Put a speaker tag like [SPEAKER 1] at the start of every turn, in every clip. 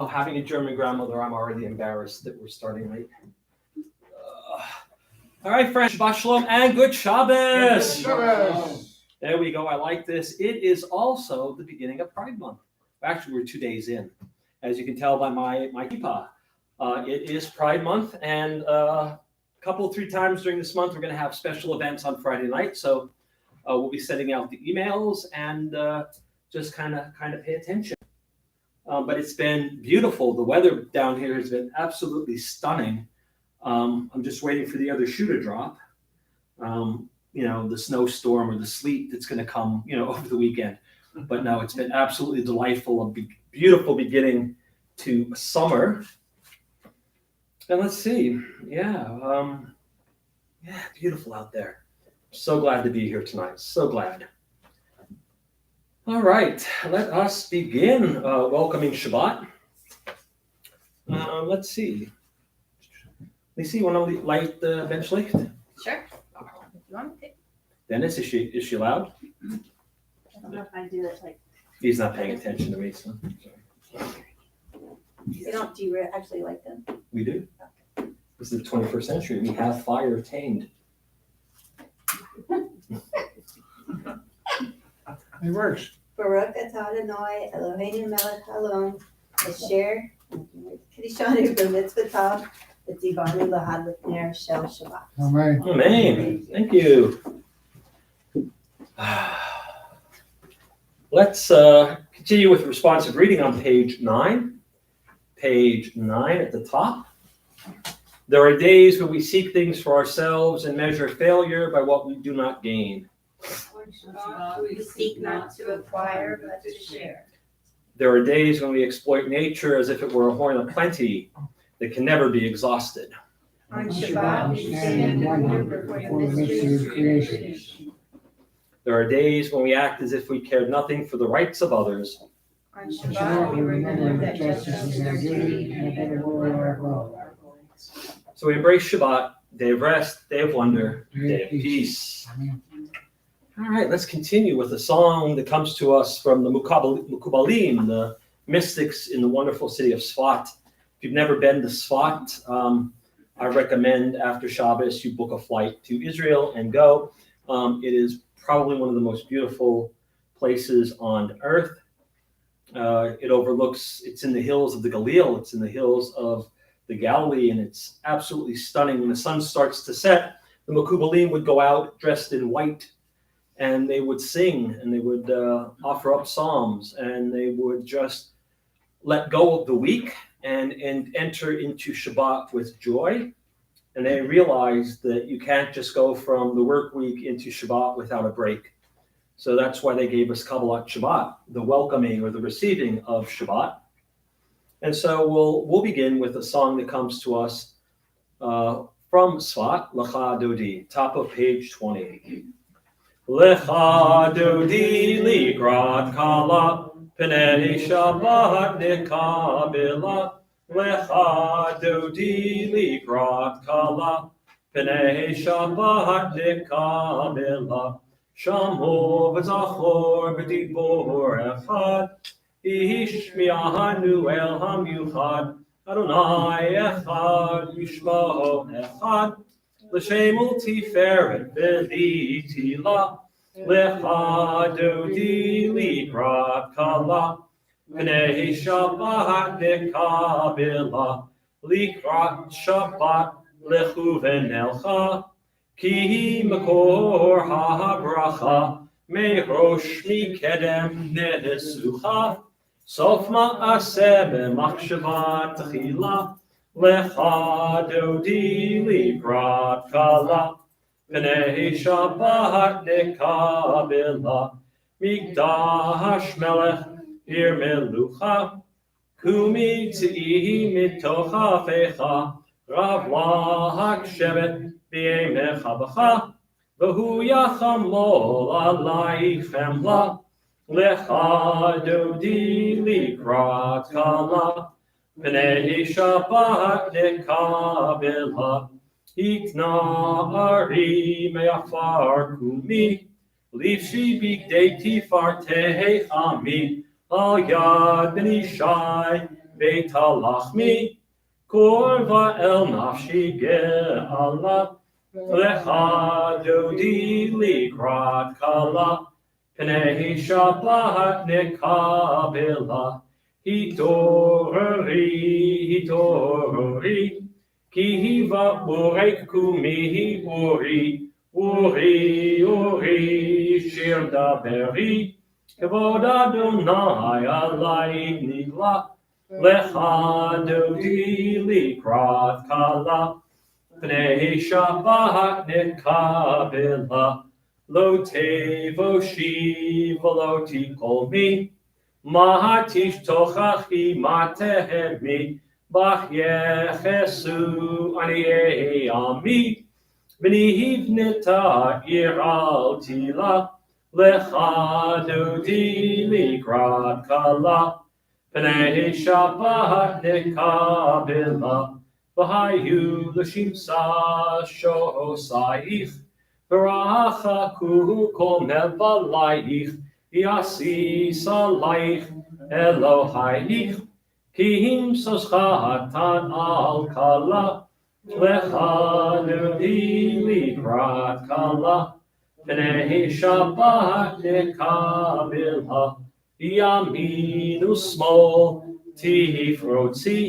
[SPEAKER 1] Oh, having a German grandmother, I'm already embarrassed that we're starting late. All right, friends, Shabbat Shalom and Good Shabbos. There we go. I like this. It is also the beginning of Pride Month. Actually, we're 2 days in. As you can tell by my kippah, it is Pride Month, and a couple, 3 times during this month, we're going to have special events on Friday night. So we'll be sending out the emails and just kind of pay attention. But it's been beautiful. The weather down here has been absolutely stunning. I'm just waiting for the other shoe to drop. The snowstorm or the sleet that's going to come, over the weekend. But no, it's been absolutely delightful, a beautiful beginning to summer. And let's see, beautiful out there. So glad to be here tonight. So glad. All right, let us begin welcoming Shabbat. Let's see. Lisa, you want to light the bench light?
[SPEAKER 2] Sure. If you want me
[SPEAKER 1] Dennis, is she loud?
[SPEAKER 2] to. I don't know if I do it like.
[SPEAKER 1] He's not paying attention to me, so.
[SPEAKER 2] They don't actually like them.
[SPEAKER 1] We do. This is the 21st century. We have fire attained.
[SPEAKER 3] It works.
[SPEAKER 2] Baruch atah Adonai Eloheinu melech haolam asher kiddushanu b'mitzvotav v'tzivanu lahadlik shel Shabbat.
[SPEAKER 3] Amen.
[SPEAKER 1] Amen. Thank you. Let's continue with responsive reading on page 9. Page 9 at the top. There are days when we seek things for ourselves and measure failure by what we do not gain.
[SPEAKER 2] We seek not to acquire, but to share.
[SPEAKER 1] There are days when we exploit nature as if it were a horn of plenty that can never be exhausted.
[SPEAKER 2] On Shabbat, we stand and wonder for the mysteries of creation.
[SPEAKER 1] There are days when we act as if we cared nothing for the rights of others.
[SPEAKER 2] On Shabbat, we remember that justice is our duty and a better world our goal.
[SPEAKER 1] So we embrace Shabbat, day of rest, day of wonder, day of peace. All right, let's continue with a song that comes to us from the Mukubalim, the mystics in the wonderful city of Sfat. If you've never been to Sfat, I recommend after Shabbos you book a flight to Israel and go. It is probably one of the most beautiful places on earth. It's in the hills of the Galil, it's in the hills of the Galilee, and it's absolutely stunning. When the sun starts to set, the Mukubalim would go out dressed in white, and they would sing, and they would offer up psalms, and they would just let go of the week and enter into Shabbat with joy. And they realized that you can't just go from the work week into Shabbat without a break. So that's why they gave us Kabbalat Shabbat, the welcoming or the receiving of Shabbat. And so we'll begin with a song that comes to us from Sfat, Lecha Dodi, top of page 20. Lecha Dodi ligrat kala, Pnei Shabbat nikabela. Lecha Dodi ligrat kala, Pnei Shabbat nikabela. Shamu v'zachor b'dibor echad, Ishmi'anu el hamuchad, Adonai echad, Yishmaho echad, L'shem ultiferet v'litila, Lecha Dodi ligrat kala, Pnei Shabbat nikabela, Likrat Shabbat lechu v'nelcha, Ki makor ha'bracha, me'rosh mikedem ne'esucha, sof ma'aseh b'machshava tchila, lecha dodi ligrat kala, pnei Shabbat nekabela, mikdash melech ir melucha, kumi tzihi mitoch hafecha, rav lahak shevet B'yemech habacha, v'hu yacham lo alai chemla, lecha dodi ligrat kala, pnei Shabbat nekabela, itna ari me'afar kumi, livshi bigdei tifartei ami, al yad ben ishai Beitalachmi, Korva el nafshi ge'ala, Lecha dodi likrat kala, Pnei Shabbat nekabela, Hitorri, Kihiva urek kumihi uri, shir daveri, Kavod Adonai alai nigla, Lecha dodi likrat kala, Pnei Shabbat nekabela, Lo tevoshi v'lo tikolmi, Mahatish tochachi matehemi, Bach yechesu aniyei ami, V'nihivneta iral tila, Lecha dodi likrat kala, Pnei Shabbat nekabela, V'hayu l'shimsa shosaich, V'rachaku kol mevalayich, Yasis alayich Elohayich, Ki himsoschatan al kala, Lecha dodi likrat kala, Pnei Shabbat nekabela, Yaminu smol tifrotzi,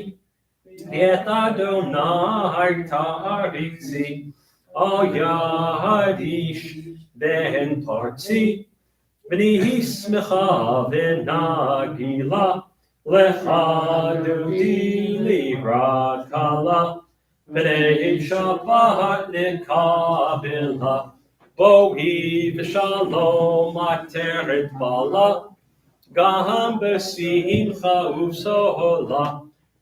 [SPEAKER 1] Et Adonai taritzi, Al yadish ben tartzi, V'nismecha v'nagila, Lecha dodi likrat kala, Pnei Shabbat nekabela, Bohi v'shalom ateret bala, Gam b'simcha uv'sohola,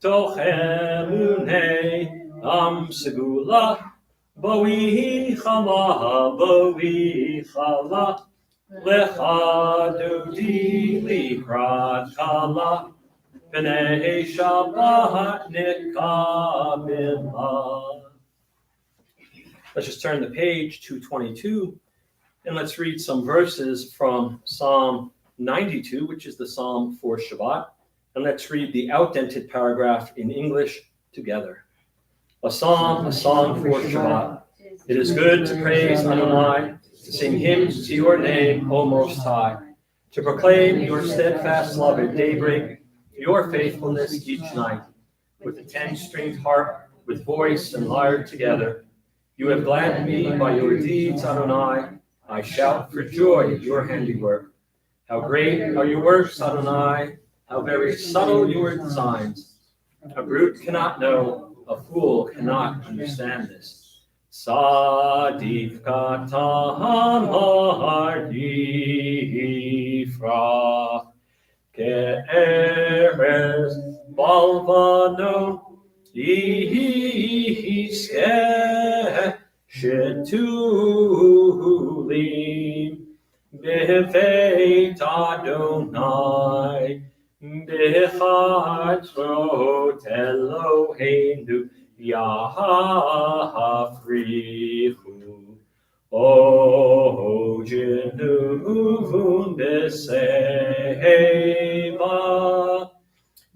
[SPEAKER 1] Toch emunei am segula, Boi chala, Lecha dodi likrat kala, Pnei Shabbat nekabela. Let's just turn the page to 22, and let's read some verses from Psalm 92, which is the Psalm for Shabbat. And let's read the outdented paragraph in English together. A song for Shabbat. It is good to praise Adonai, to sing hymns to your name, O Most High, to proclaim your steadfast love at daybreak, your faithfulness each night, with a 10-stringed harp, with voice and lyre together. You have gladdened me by your deeds, Adonai. I shout for joy at your handiwork. How great are your works, Adonai! How very subtle your designs. A brute cannot know, a fool cannot understand this. Sadiq katam ha'arifra, ke'erez balvano, iske shetulim, beveit Adonai, Bechatrot Eloheinu Yahafrichu, O Genuvun Beseva,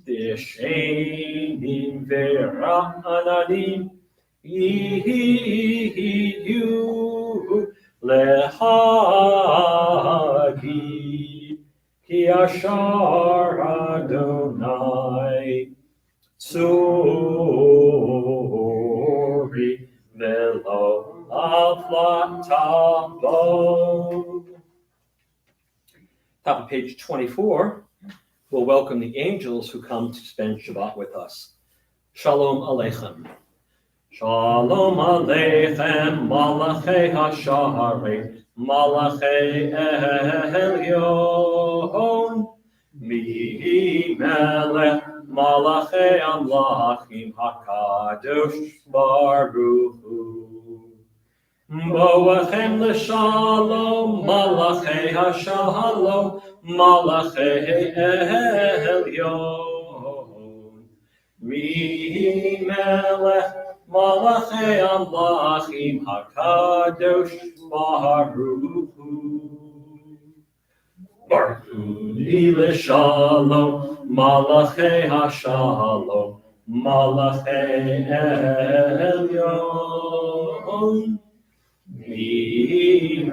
[SPEAKER 1] Deshenim Vera'ananim, Yihiyu Lehagi, Ki Ashar Adonai Tzuri Velo Aflatabo. Top of page 24, we'll welcome the angels who come to spend Shabbat with us. Shalom Aleichem. Shalom Aleichem, Malachei HaSharet, Malachei Elyon, Mi Melech, Malachei Amlachim HaKadosh Baruch Hu. Boachem L'Shalom, Malachei HaShalom, Malachei Elyon, Mi Melech, Malachei Amlachim HaKadosh Baruch Hu. Baruch Hu Shalom, Malachei HaShalom, Malachei Elyon,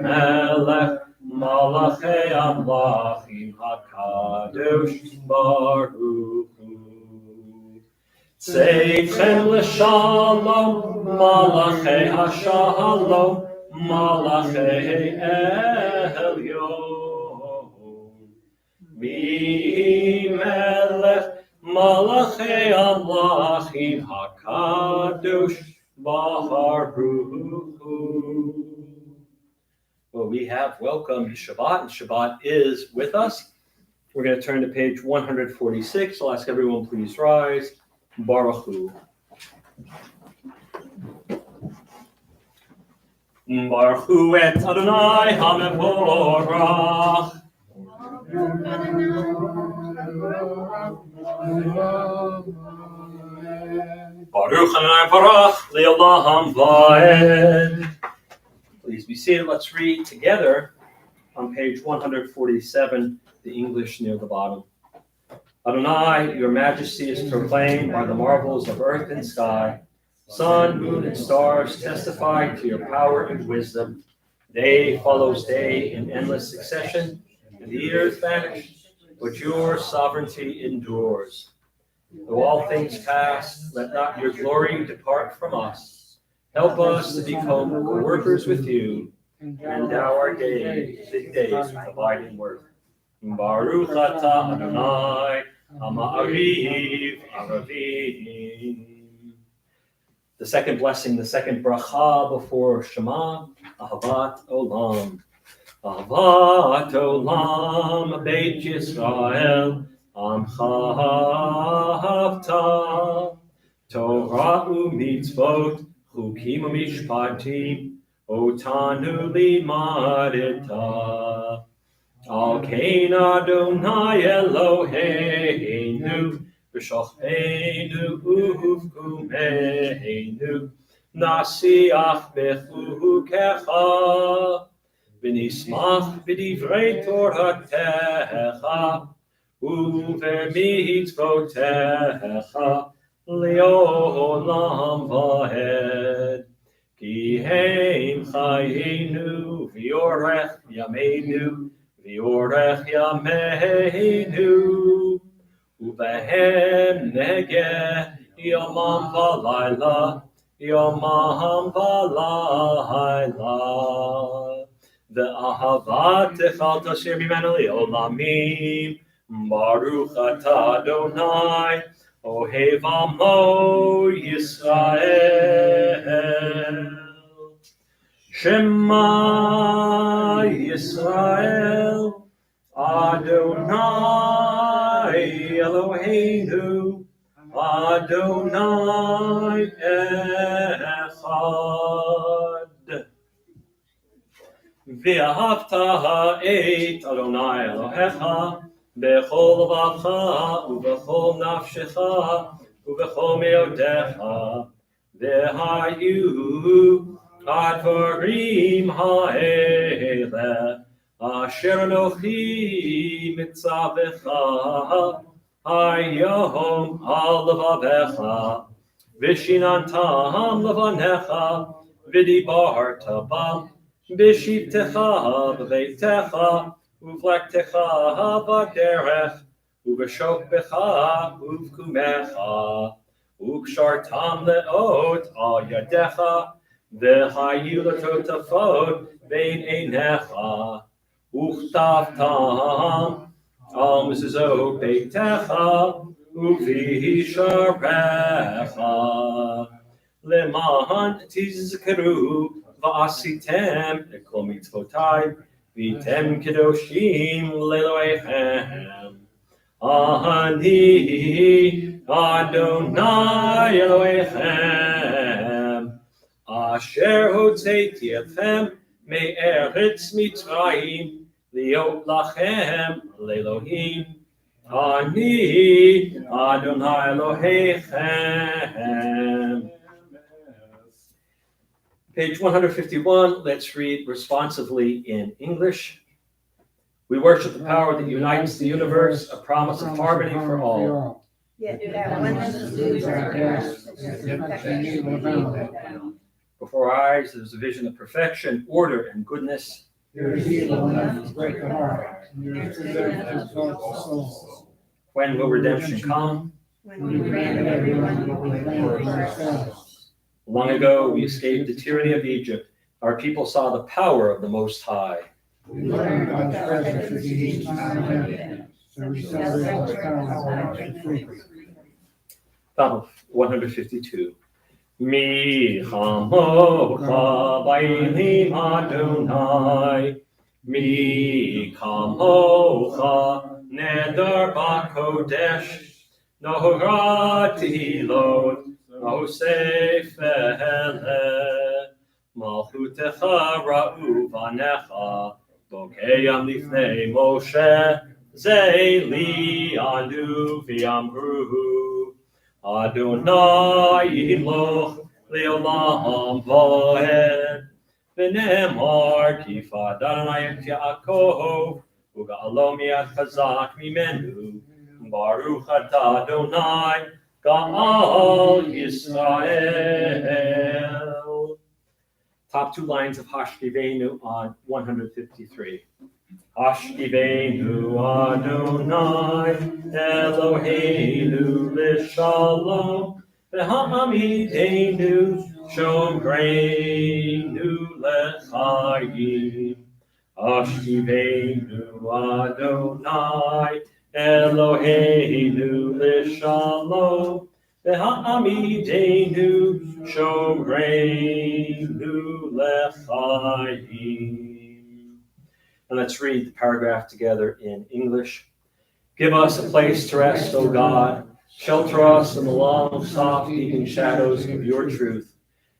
[SPEAKER 1] Melech Malachei Amlachim HaKadosh Baruch Hu. Tzeichen l'shalom, Malachei HaShalom, Malachei Elyon. Melech Malachei Amlachim HaKadosh Baruch Hu. Well, we have welcomed Shabbat, and Shabbat is with us. We're going to turn to page 146. I'll ask everyone, please rise. Baruch Hu. Baruch Hu et Adonai HaMevorach. Baruch Adonai Barach Le'olam Va'ed. Please be seated. Let's read together on page 147, the English near the bottom. Adonai, your majesty is proclaimed by the marvels of earth and sky. Sun, moon, and stars testify to your power and wisdom. Day follows day in endless succession, and the years vanish, but your sovereignty endures. Though all things pass, let not your glory depart from us. Help us to become co-workers with you, and endow our days with abiding worth. Baruch atah Adonai, Ha'ma'ariv Aravim. The second blessing, the second bracha before Shema, Ahavat Olam. Ahavat Olam, Beit Yisrael, Amcha Havta, Torah u'mitzvot, Chukim u'mishpatim, Otanu limadeta. Al kein Adonai Eloheinu, B'shochenu uvkumeinu, Nasiach bechukecha, V'nismach b'divrei Toratecha, U'v'mitzvotecha, Le'olam va'ed. Ki heim chayenu, V'yorech yameinu, V'yorech yameinu, U'behem negeh yomam v'layla, Yomam v'layla. Ve'ahavat techal tasher mimenu le'olamim. Baruch atah Adonai, Ohev amo Yisrael. Shema Yisrael, Adonai Eloheinu, Adonai Echad. Ve'ahavta et Adonai Elohecha, Bechol levavcha, uvechol nafshecha, uvechol meodecha, vehayu advarim ha'ele, asher anochi mitzavecha, hayom al levavecha, vishinantam levanecha, vidibarta bam, bishivtecha b'veitecha, Uvlektecha b'derech, uveshokbecha uvkumecha, ukshartam leot al yadecha, v'hayu latotafot vein einecha, uchtavtam al mezuzot beitecha, uvisharecha, leman tizkeru v'asitem ekol mitzvotai, Vitem kedoshim leloechem. Ani Adonai Elohechem. Asher hotzeiti etchem me'eretz Mitzrayim liot lachem lelohim. Ani Adonai Elohechem. Page 151, let's read responsively in English. We worship the power that unites the universe, a promise of harmony for all.
[SPEAKER 2] Yet that oneness eludes our grasp, as perfection evil abound.
[SPEAKER 1] Before our eyes, there's a vision of perfection, order, and goodness.
[SPEAKER 2] There is evil enough to break the heart, and there is good enough to exalt the soul.
[SPEAKER 1] When will redemption come?
[SPEAKER 2] When we grant everyone what we claim for ourselves.
[SPEAKER 1] Long ago, we escaped the tyranny of Egypt. Our people saw the power of the Most High.
[SPEAKER 2] We learn God's presence with each time of evidence, so we celebrate the power of freedom.
[SPEAKER 1] Psalm 152. Mi chamocha bainim Adonai, mi chamocha neder bakodesh, no horati lo, no sefele, malchutecha ra'u vanecha, bokeyam lifnei Moshe, zeli anu v'yamru. Adonai Yimloch Leolam Vaed V'nemar Kifad Adonai et Yaakov Uga'alo mi'at chazak mimenu Baruch atah Adonai Ga'al Yisrael. Top two lines of Hashkivenu on 153. Hashkivenu Adonai Eloheinu L'Shalom V'ha'amidenu Shomreinu L'Chayim. Hashkivenu Adonai Eloheinu L'Shalom V'ha'amidenu Shomreinu L'Chayim. And let's read the paragraph together in English. Give us a place to rest, O God. Shelter us in the long, soft, evening shadows of your truth.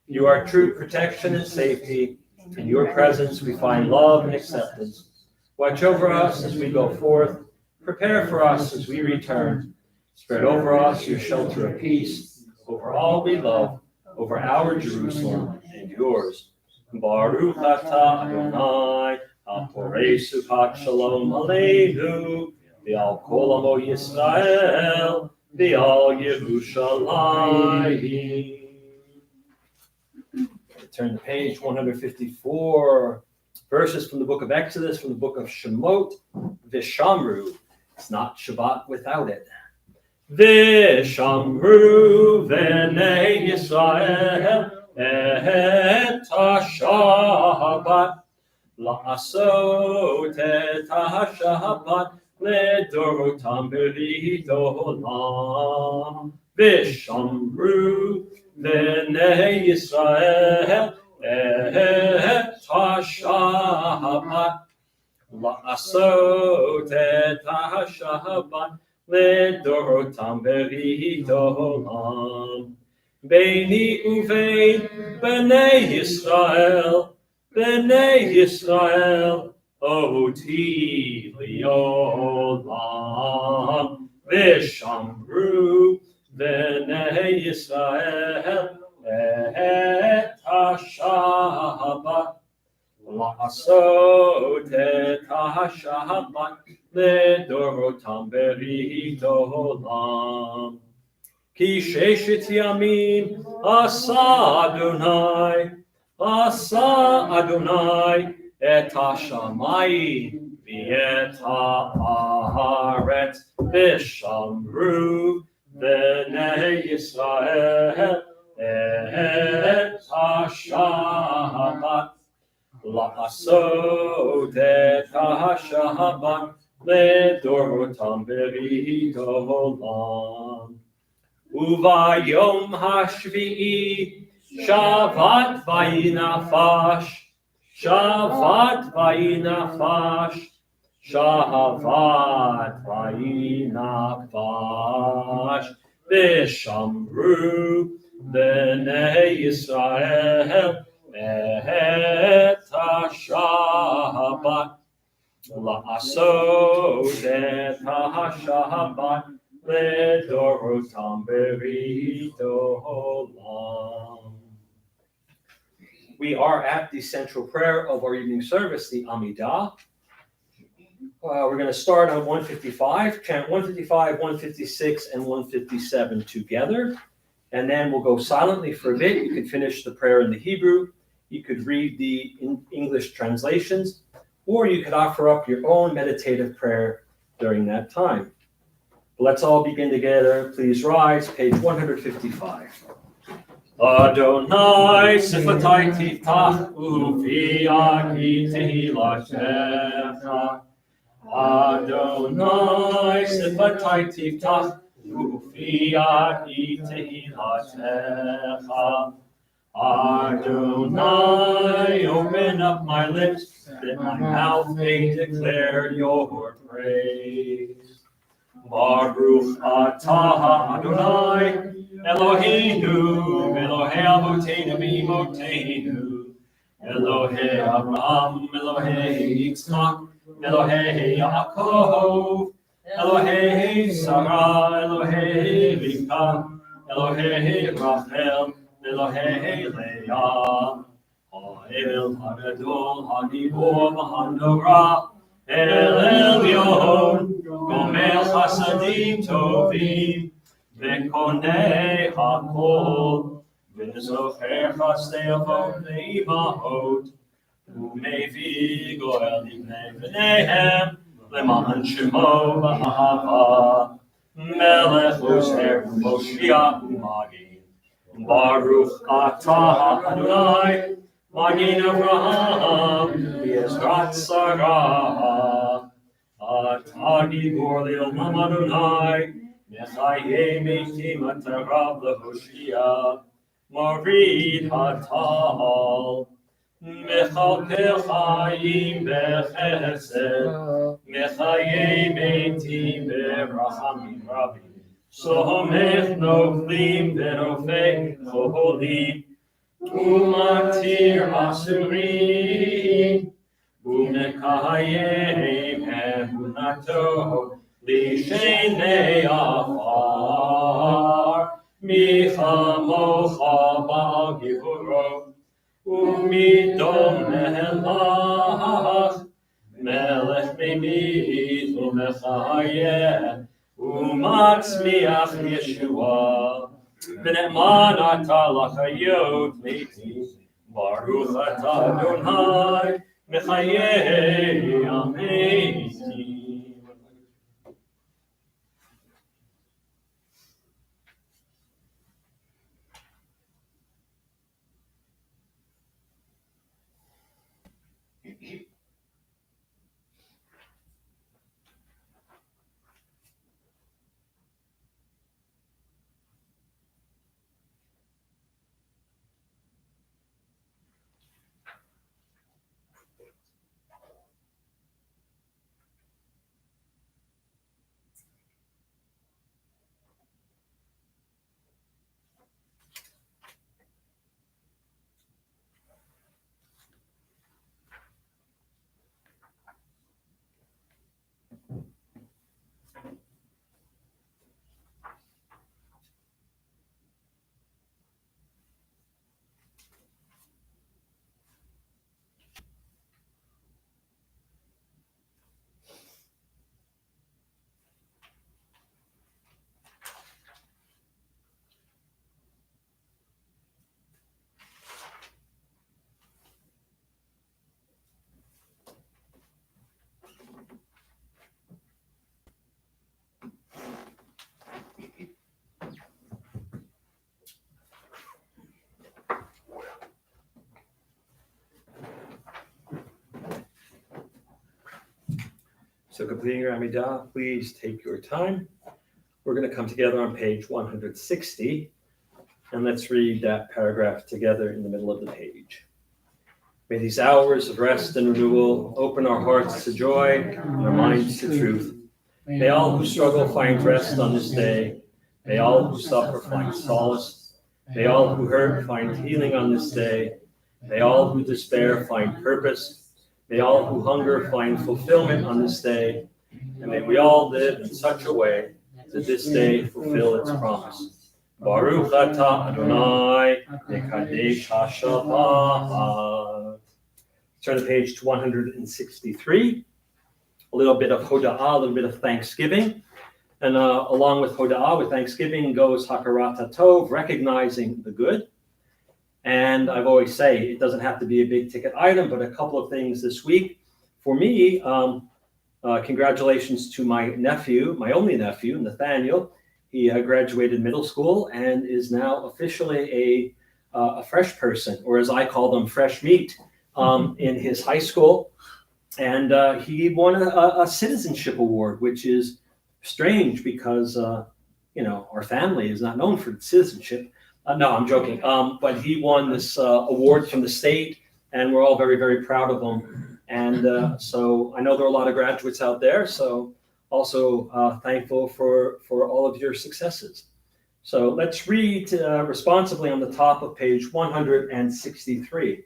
[SPEAKER 1] You are true protection and safety. In your presence we find love and acceptance. Watch over us as we go forth. Prepare for us as we return. Spread over us your shelter of peace, over all we love, over our Jerusalem and yours. Baruch atah Adonai. Aporei Sukkot Shalom Aleinu, V'al Kol Amo Yisrael, V'al Yerushalayim. Turn to page 154. Verses from the book of Exodus, from the book of Shemot, V'shamru. It's not Shabbat without it. V'shamru v'nei Yisrael et ha-Shabbat. La'asot et ha-Shabbat לדורותם ברית עולם, ושמרו בני ישראל את השבת, לעשות את השבת לדורותם ברית עולם. ביני ובין בני ישראל, בני ישראל, אותי לעולם, ושמרו בני ישראל את השבת, לעשות את השבת לדורותם ברית עולם. כי ששת ימים עשה אדוני את השמיים ואת הארץ, ושמרו בני ישראל את השבת, לעשות את השבת לדורותם ברית עולם. וביום השביעי שבת וינפש, שבת וינפש, שבת וינפש, ושמרו בני ישראל את השבת, לעשות את השבת לדורותם ברית עולם. We are at the central prayer of our evening service, the Amidah. We're going to start on 155, chant 155, 156, and 157 together. And then we'll go silently for a bit. You could finish the prayer in the Hebrew. You could read the English translations, or you could offer up your own meditative prayer during that time. Let's all begin together. Please rise, page 155. Adonai sifatai tiftach uviaki tehilashecha. Adonai sifatai tiftach uviaki tehilashecha. Adonai, open up my lips, that my mouth may declare your praise. Baruch atah Adonai, Eloheinu, Elohei Avoteinu v'Imotenu, Elohei Abraham, Elohei Yitzchak, Elohei Yaakov, Elohei Sarah, Elohei Rivka, Elohei Rachel, Elohei Leah, Ha'el Hagadol, Hagibor v'Hanora, El Elyon, Gomel Chasadim Tovim, Vekonei Hakol, V'zocher Chasdei Avot Ve'imahot, U'mevi Goel Livnei V'neihem, Leman Shemo B'ahava, Melech Ozer Moshiach U'magin, Baruch atah Adonai, Magin Avraham, Yezrat Sarah, Atah Gibor Le'olam Adonai, Mechaye Mekim Atarav Lehoshia, Marid Hatal, Mechalkel Chaim Bechesed, Mechaye Metim Berachamim Rabim, Somech Noflim Berofei Cholim, Umatir Asurim, Umekayem Emunato, Lishenei Afar, Michamocha Ba'al Giburo, Umidom Melach, Melech Memit Umechayem, Umatzmiach Yeshua, V'ne'eman atah l'chayot metim, Baruch atah Adonai, Mechayei ametim. So completing your Amidah, please take your time. We're going to come together on page 160, and let's read that paragraph together in the middle of the page. May these hours of rest and renewal open our hearts to joy and our minds to truth. May all who struggle find rest on this day. May all who suffer find solace. May all who hurt find healing on this day. May all who despair find purpose. May all who hunger find fulfillment on this day. And may we all live in such a way that this day fulfill its promise. Baruch atah Adonai, Mekadesh HaShabbat. Turn the page to 163. a little bit of hoda'ah, a little bit of thanksgiving. And along with hoda'ah, with thanksgiving, goes hakarat tov, recognizing the good. And I've always say it doesn't have to be a big ticket item, but a couple of things this week. For me, congratulations to my nephew, my only nephew, Nathaniel. He graduated middle school and is now officially a fresh person, or as I call them, fresh meat, in his high school. And he won a citizenship award, which is strange because, our family is not known for citizenship. No, I'm joking. But he won this award from the state, and we're all very, very proud of him. And so I know there are a lot of graduates out there, so also thankful for all of your successes. So let's read responsibly on the top of page 163.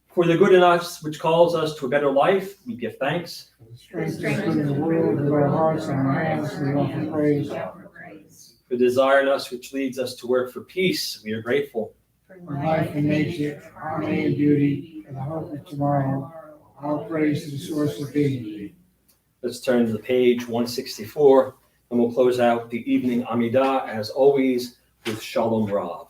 [SPEAKER 1] For the good in us, which calls us to a better life, we give thanks.
[SPEAKER 2] For the strength of the world, with our hearts and our hands, we offer praise.
[SPEAKER 1] For the desire in us, which leads us to work for peace, we are grateful.
[SPEAKER 2] For life and nature, harmony and beauty, for the hope of tomorrow, all praise to the source of being.
[SPEAKER 1] Let's turn to the page 164, and we'll close out the evening Amidah, as always, with Shalom Rav.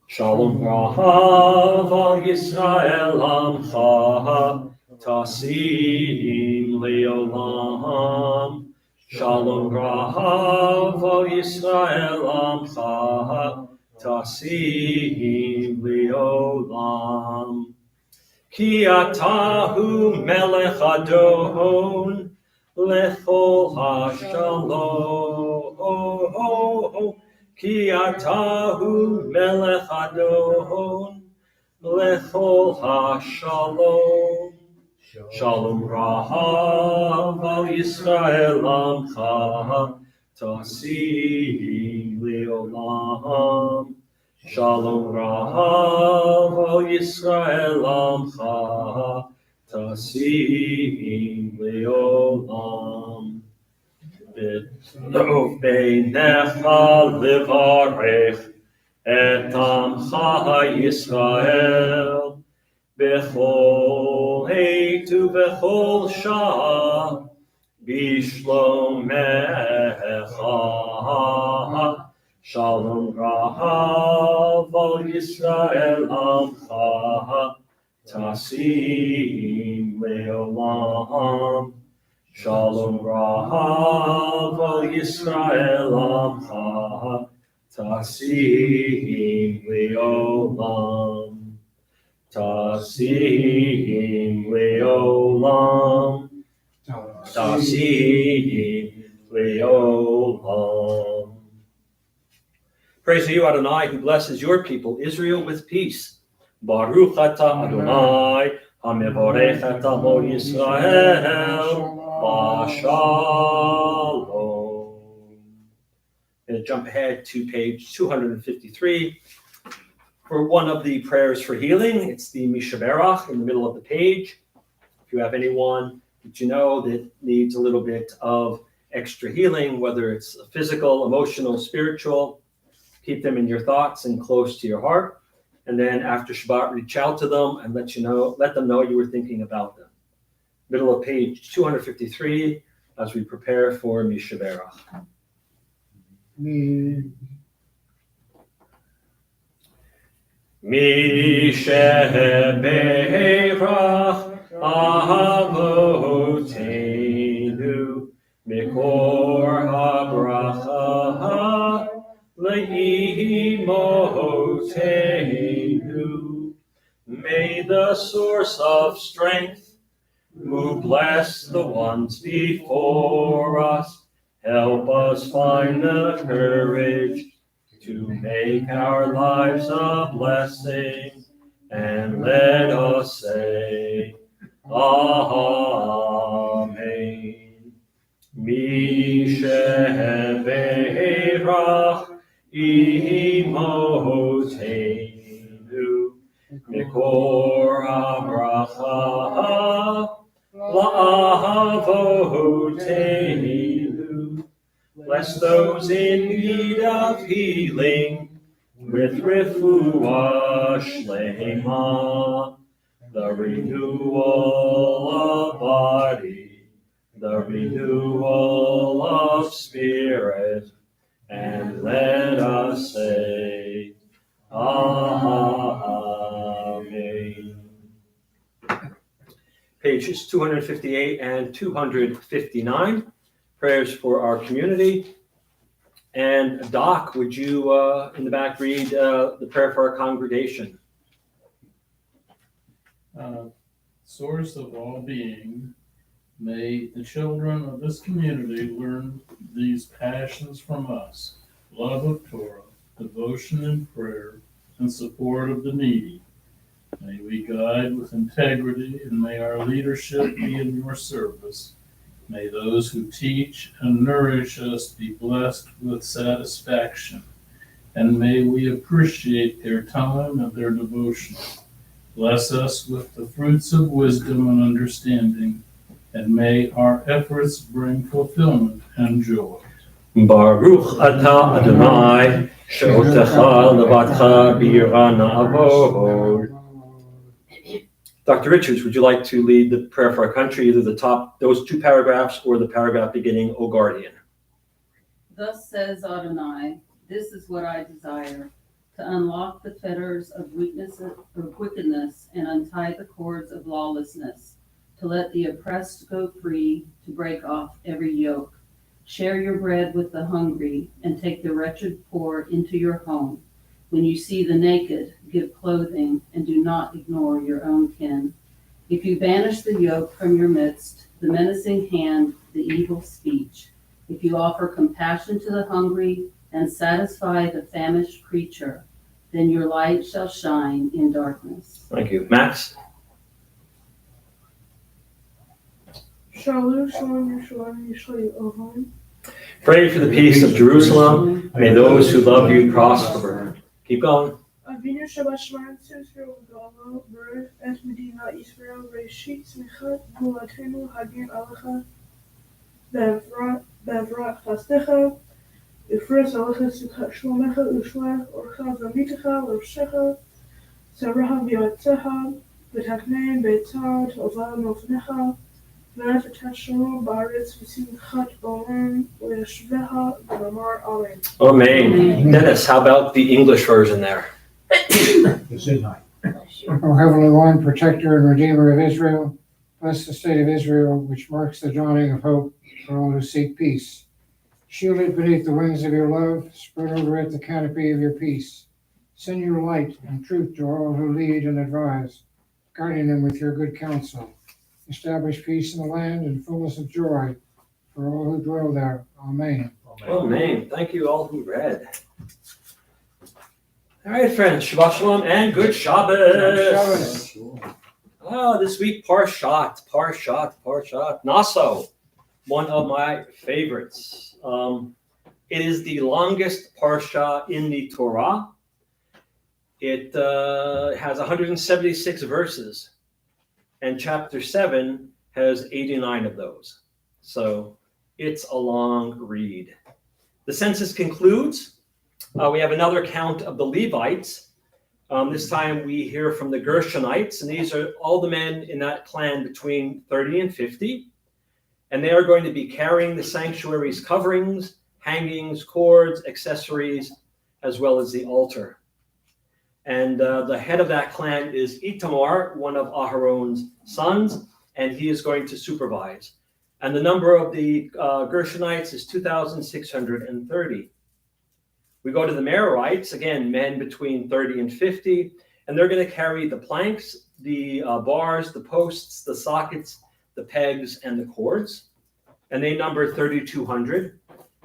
[SPEAKER 1] Shalom Rav al Yisrael Amcha, Tasim Leolam. Shalom Rav al Yisrael Amcha, Tasim Leolam. Ki atahu melech adon, lechol hashalom. Ki atahu melech adon, lechol hashalom. Shalom Rav al Yisrael Amcha, Tasim Leolam. Shalom Rav al Yisrael Amcha, Tasim Leolam. B'tov beinecha levarech et Amcha Yisrael, b'chol heit u'b'chol shah, b'shlomecha. Shalom Rav al Yisrael Amcha, Tasim Leolam. Shalom Rav al Yisrael Amcha, Tasim Leolam. Tasim Leolam. Tasim Leolam. Praise to you, Adonai, who blesses your people, Israel, with peace. Baruch atah Adonai, hamevorech et amo Yisrael, b'shalom. And jump ahead to page 253 for one of the prayers for healing. It's the Mishaberach in the middle of the page. If you have anyone that you know that needs a little bit of extra healing, whether it's physical, emotional, spiritual, keep them in your thoughts and close to your heart. And then after Shabbat, reach out to them and let them know you were thinking about them. Middle of page 253 as we prepare for Mishaberach. Mishaberach Avotenu Mikor HaBracha Le'imotenu. May the source of strength, who bless the ones before us, help us find the courage to make our lives a blessing, and let us say, Amen. Mishaberach Imotenu Mikor HaBracha La'avotenu. Bless those in need of healing with refuah shlema, the renewal of body the renewal of spirit, and let us say, Amen. Pages 258 and 259, prayers for our community. And Doc, would you, in the back, read the prayer for our congregation?
[SPEAKER 3] Source of all being, may the children of this community learn these passions from us: love of Torah, devotion and prayer, and support of the needy. May we guide with integrity, and may our leadership be in your service. May those who teach and nourish us be blessed with satisfaction, and may we appreciate their time and their devotion. Bless us with the fruits of wisdom and understanding, and may our efforts bring fulfillment and joy.
[SPEAKER 1] Baruch atah Adonai, she'otecha levatcha b'yirah na'avod. Dr. Richards, would you like to lead the prayer for our country, either the top, those two paragraphs, or the paragraph beginning, O Guardian?
[SPEAKER 4] Thus says Adonai, this is what I desire, to unlock the fetters of wickedness and untie the cords of lawlessness, to let the oppressed go free, to break off every yoke. Share your bread with the hungry, and take the wretched poor into your home. When you see the naked, give clothing, and do not ignore your own kin. If you banish the yoke from your midst, the menacing hand, the evil speech, if you offer compassion to the hungry and satisfy the famished creature, then your light shall shine in darkness.
[SPEAKER 1] Thank you. Max?
[SPEAKER 5] Shalom, shalom, shalom, shalom.
[SPEAKER 1] Pray for the peace of Jerusalem. May those who love you prosper. Keep going.
[SPEAKER 5] Avinu Shabashman Israel Galo Berith Et Medina Israel Reshit Smichat Gulatenu Hagin Alecha Bevrat Chastecha Ifres Alecha Sukkot Shlomecha Ushlech Orcha Vamitecha Lavshecha Saraha V'yotzecha V'taknein Beitzad Ova Mofnecha V'nefetashu Baritz V'simchat Olam V'yashveha V'amar Amen.
[SPEAKER 1] Amen. Dennis, how about the English version there?
[SPEAKER 2] O Heavenly One, Protector and Redeemer of Israel, bless the state of Israel, which marks the dawning of hope for all who seek peace. Shield it beneath the wings of your love, spread over it the canopy of your peace. Send your light and truth to all who lead and advise, guiding them with your good counsel. Establish peace in the land and fullness of joy for all who dwell there. Amen.
[SPEAKER 1] Amen. Thank you all who read. All right, friends, Shabbat Shalom and good Shabbos. Oh, this week, Parshat. Naso, one of my favorites. It is the longest Parsha in the Torah. It has 176 verses, and chapter 7 has 89 of those. So it's a long read. The census concludes. We have another count of the Levites. This time we hear from the Gershonites, and these are all the men in that clan between 30 and 50. And they are going to be carrying the sanctuary's coverings, hangings, cords, accessories, as well as the altar. And the head of that clan is Itamar, one of Aharon's sons, and he is going to supervise. And the number of the Gershonites is 2,630. We go to the Merarites, again, men between 30 and 50, and they're going to carry the planks, the bars, the posts, the sockets, the pegs, and the cords. And they number 3,200.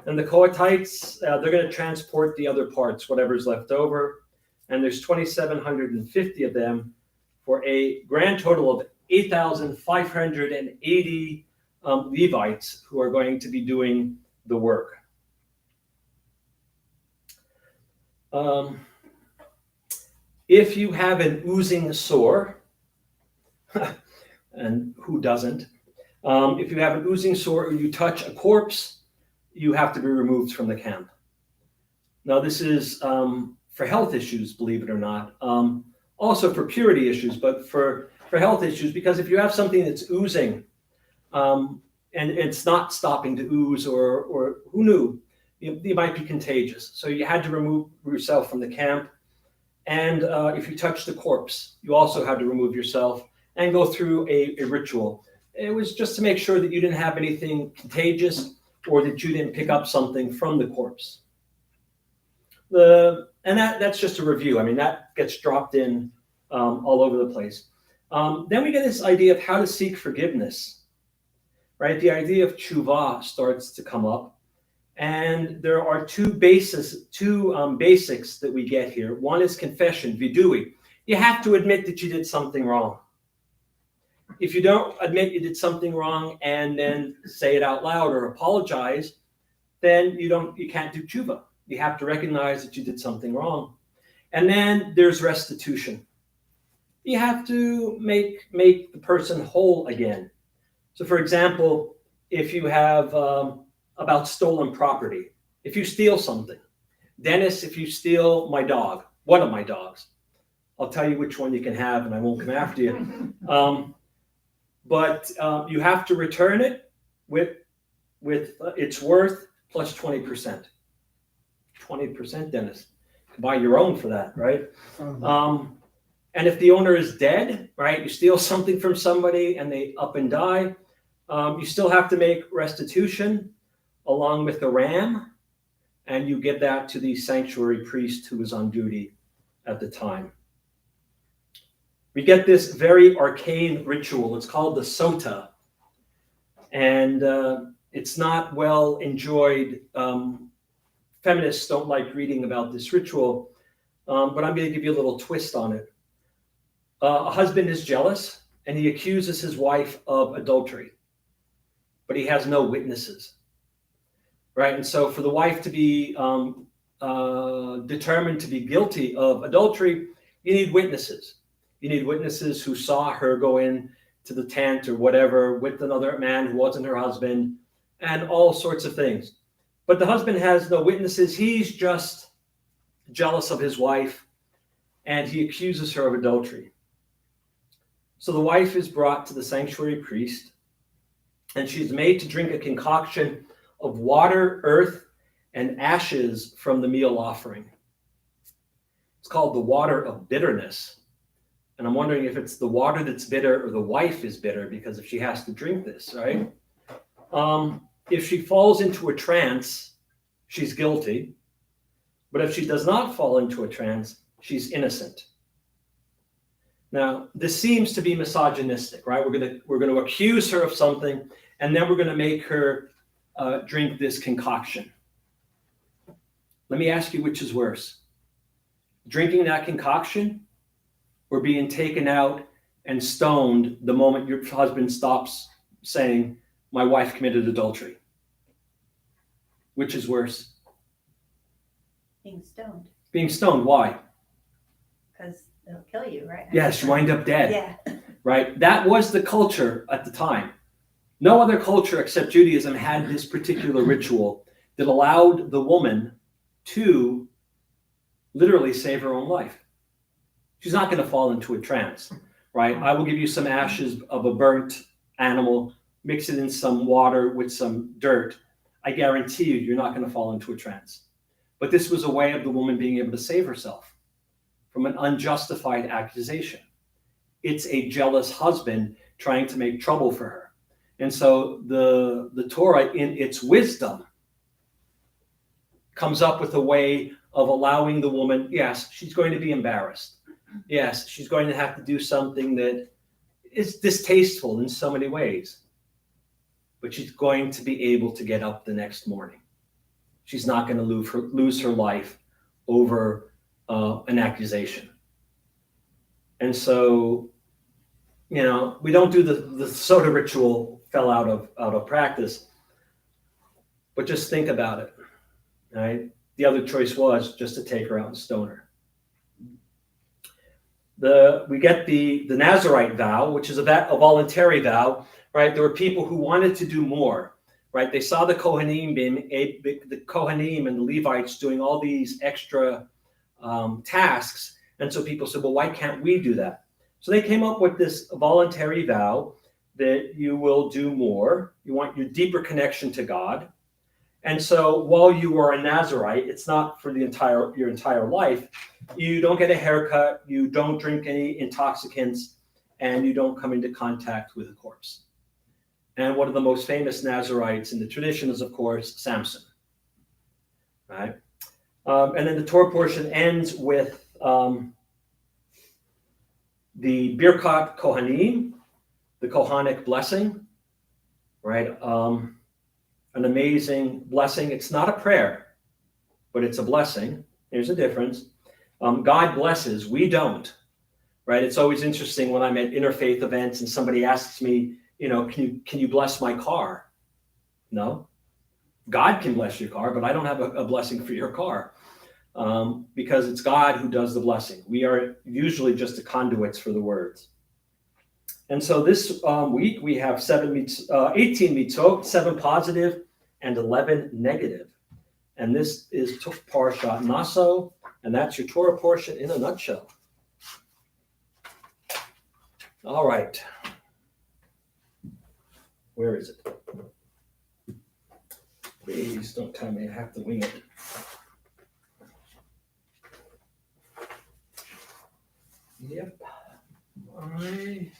[SPEAKER 1] And the Kohathites, they're going to transport the other parts, whatever's left over. And there's 2,750 of them for a grand total of 8,580 Levites who are going to be doing the work. If you have an oozing sore, and who doesn't? If you have an oozing sore or you touch a corpse, you have to be removed from the camp. Now, this is for health issues, believe it or not. Also for purity issues, but for health issues, because if you have something that's oozing, and it's not stopping to ooze or who knew, you might be contagious. So you had to remove yourself from the camp. And if you touched the corpse, you also had to remove yourself and go through a ritual. It was just to make sure that you didn't have anything contagious or that you didn't pick up something from the corpse. And that's just a review. I mean, that gets dropped in all over the place. Then we get this idea of how to seek forgiveness, right? The idea of tshuva starts to come up. And there are two basics that we get here. One is confession, vidui. You have to admit that you did something wrong. If you don't admit you did something wrong and then say it out loud or apologize, then you can't do tshuva. You have to recognize that you did something wrong. And then there's restitution. You have to make the person whole again. So for example, if you have about stolen property, if you steal something, Dennis, if you steal my dog, one of my dogs, I'll tell you which one you can have and I won't come after you. But you have to return it with its worth plus 20%. 20%, Dennis. You can buy your own for that, right? And if the owner is dead, right, you steal something from somebody and they up and die, you still have to make restitution along with the ram, and you give that to the sanctuary priest who was on duty at the time. We get this very arcane ritual. It's called the sota, and it's not well enjoyed. Feminists don't like reading about this ritual, but I'm going to give you a little twist on it. A husband is jealous, and he accuses his wife of adultery, but he has no witnesses, right? And so for the wife to be determined to be guilty of adultery, you need witnesses. You need witnesses who saw her go in to the tent or whatever with another man who wasn't her husband, and all sorts of things. But the husband has no witnesses. He's just jealous of his wife, and he accuses her of adultery. So the wife is brought to the sanctuary priest, and she's made to drink a concoction of water, earth, and ashes from the meal offering. It's called the water of bitterness. And I'm wondering if it's the water that's bitter or the wife is bitter, because if she has to drink this, right? If she falls into a trance, she's guilty. But if she does not fall into a trance, she's innocent. Now, this seems to be misogynistic, right? We're going to accuse her of something, and then we're going to make her drink this concoction. Let me ask you, which is worse? Drinking that concoction or being taken out and stoned the moment your husband stops saying, "My wife committed adultery"? Which is worse?
[SPEAKER 6] Being stoned,
[SPEAKER 1] Being stoned. Why?
[SPEAKER 6] because they'll kill you, right?
[SPEAKER 1] Yes, you wind up dead.
[SPEAKER 6] Yeah.
[SPEAKER 1] Right? That was the culture at the time. No other culture except Judaism had this particular ritual that allowed the woman to literally save her own life. She's not going to fall into a trance, right? I will give you some ashes of a burnt animal, mix it in some water with some dirt. I guarantee you're not going to fall into a trance. But this was a way of the woman being able to save herself from an unjustified accusation. It's a jealous husband trying to make trouble for her. And so the Torah, in its wisdom, comes up with a way of allowing the woman, yes, she's going to be embarrassed. Yes, she's going to have to do something that is distasteful in so many ways. But she's going to be able to get up the next morning. She's not going to lose her life over an accusation. And so, you know, we don't do the soda ritual, fell out of practice. But just think about it, right? The other choice was just to take her out and stone her. We get the Nazirite vow, which is a voluntary vow, right? There were people who wanted to do more, right? They saw the Kohanim and the Levites doing all these extra tasks. And so people said, well, why can't we do that? So they came up with this voluntary vow that you will do more. You want your deeper connection to God. And so while you are a Nazarite, it's not for your entire life. You don't get a haircut, you don't drink any intoxicants, and you don't come into contact with a corpse. And one of the most famous Nazarites in the tradition is, of course, Samson. Right? And then the Torah portion ends with the Birkat Kohanim, the Kohanic blessing, right? An amazing blessing. It's not a prayer, but it's a blessing. There's a difference. God blesses, we don't, right? It's always interesting when I'm at interfaith events and somebody asks me, can you bless my car? No. God can bless your car, but I don't have a blessing for your car because it's God who does the blessing. We are usually just the conduits for the words. And so this week we have 18 mitzvot, 7 positive and 11 negative. And this is Parshat Naso, and that's your Torah portion in a nutshell. All right. Where is it? Please don't tell me I have to wing it. Yep. I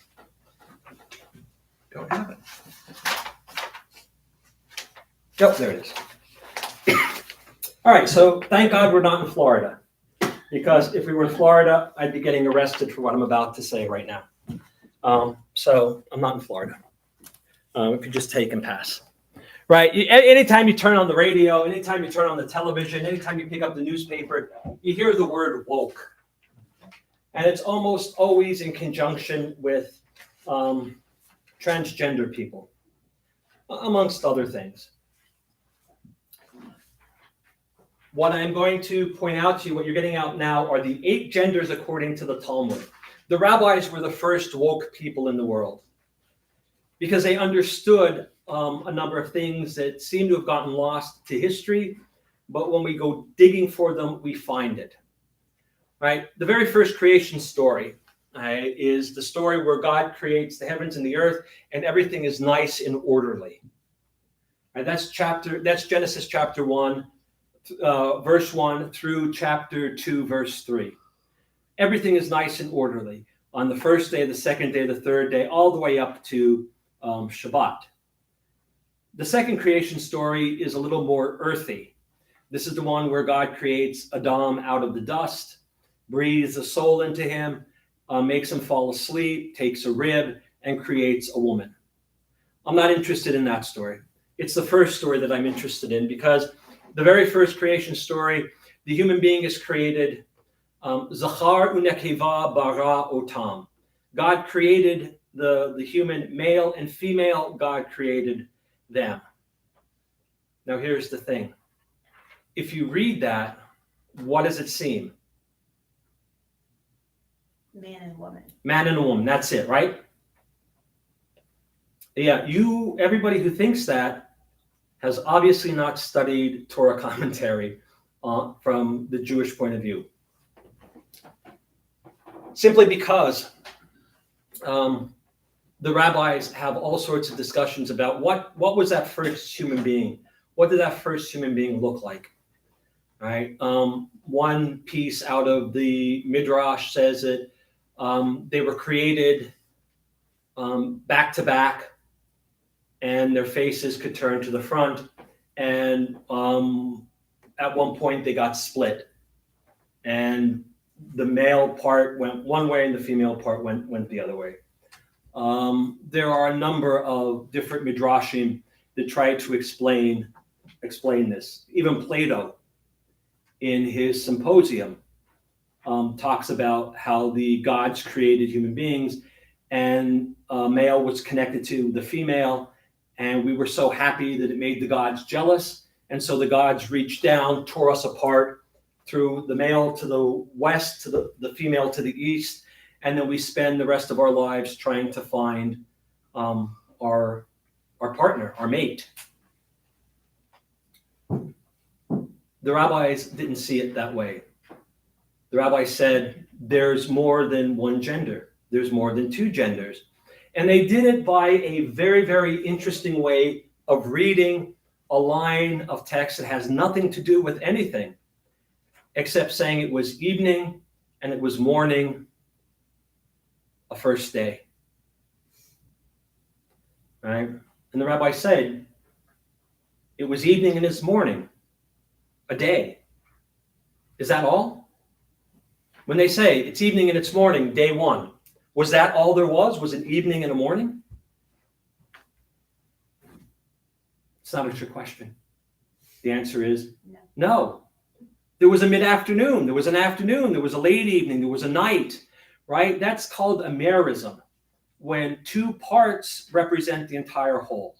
[SPEAKER 1] don't have it. Yep, there it is. All right, so thank God we're not in Florida, because if we were in Florida, I'd be getting arrested for what I'm about to say right now. So I'm not in Florida. If you just take and pass. Right, anytime you turn on the radio, anytime you turn on the television, anytime you pick up the newspaper, you hear the word woke. And it's almost always in conjunction with transgender people, amongst other things. What I'm going to point out to you, what you're getting out now, are the 8 genders according to the Talmud. The rabbis were the first woke people in the world because they understood a number of things that seem to have gotten lost to history, but when we go digging for them, we find it. Right? The very first creation story is the story where God creates the heavens and the earth, and everything is nice and orderly. Right? That's Genesis chapter 1, verse 1 through chapter 2, verse 3. Everything is nice and orderly on the first day, the second day, the third day, all the way up to Shabbat. The second creation story is a little more earthy. This is the one where God creates Adam out of the dust, breathes a soul into him, makes him fall asleep, takes a rib, and creates a woman. I'm not interested in that story. It's the first story that I'm interested in because the very first creation story, the human being is created, Zachar unekeva bara otam. God created the human, male and female, God created them. Now here's the thing. If you read that, what does it seem?
[SPEAKER 6] Man and woman.
[SPEAKER 1] Man and a woman, that's it, right? Yeah, everybody who thinks that has obviously not studied Torah commentary from the Jewish point of view. Simply because the rabbis have all sorts of discussions about what was that first human being? What did that first human being look like? Right? One piece out of the Midrash says that they were created back to back, and their faces could turn to the front. And at one point, they got split, and the male part went one way, and the female part went the other way. There are a number of different midrashim that try to explain this. Even Plato, in his Symposium, talks about how the gods created human beings, and male was connected to the female, and we were so happy that it made the gods jealous, and so the gods reached down, tore us apart, threw the male to the west, to the female to the east, and then we spend the rest of our lives trying to find our partner, our mate. The rabbis didn't see it that way. The rabbis said there's more than one gender. There's more than 2 genders. And they did it by a very, very interesting way of reading a line of text that has nothing to do with anything except saying it was evening and it was morning, a first day. Right? And the rabbi said, it was evening and it's morning, a day. Is that all? When they say it's evening and it's morning, day one, was that all there was? Was it evening and a morning? It's not a trick question. The answer is no. There was a mid-afternoon, there was an afternoon, there was a late evening, there was a night, right? That's called a merism, when two parts represent the entire whole.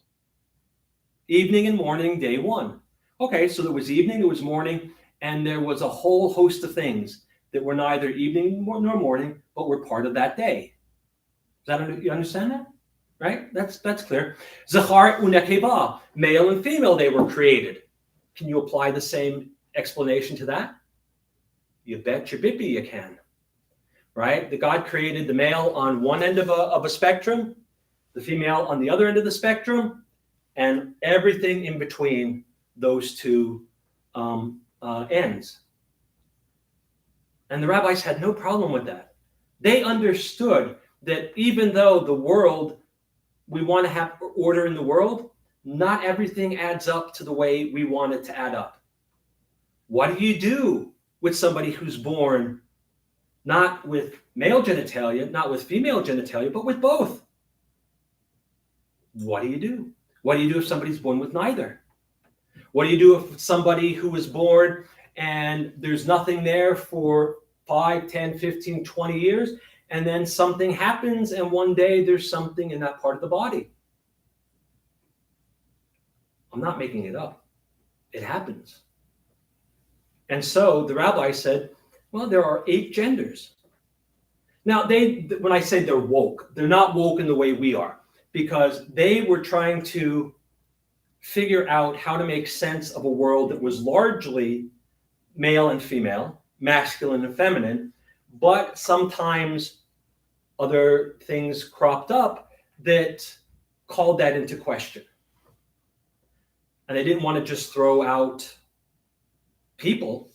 [SPEAKER 1] Evening and morning, day one. Okay, so there was evening, there was morning, and there was a whole host of things that were neither evening nor morning, but were part of that day. You understand that? Right? That's clear. Zachar unekeva, male and female, they were created. Can you apply the same explanation to that? You bet your bippy you can. Right? The God created the male on one end of a spectrum, the female on the other end of the spectrum, and everything in between those two ends. And the rabbis had no problem with that. They understood that even though the world, we want to have order in the world, not everything adds up to the way we want it to add up. What do you do with somebody who's born not with male genitalia, not with female genitalia, but with both? What do you do? What do you do if somebody's born with neither? What do you do if somebody who was born and there's nothing there for 5, 10, 15, 20 years, and then something happens and one day there's something in that part of the body? I'm not making it up. It happens. And so the rabbi said, well, there are 8 genders. Now, when I say they're woke, they're not woke in the way we are, because they were trying to figure out how to make sense of a world that was largely male and female, masculine and feminine, but sometimes other things cropped up that called that into question. And they didn't want to just throw out people,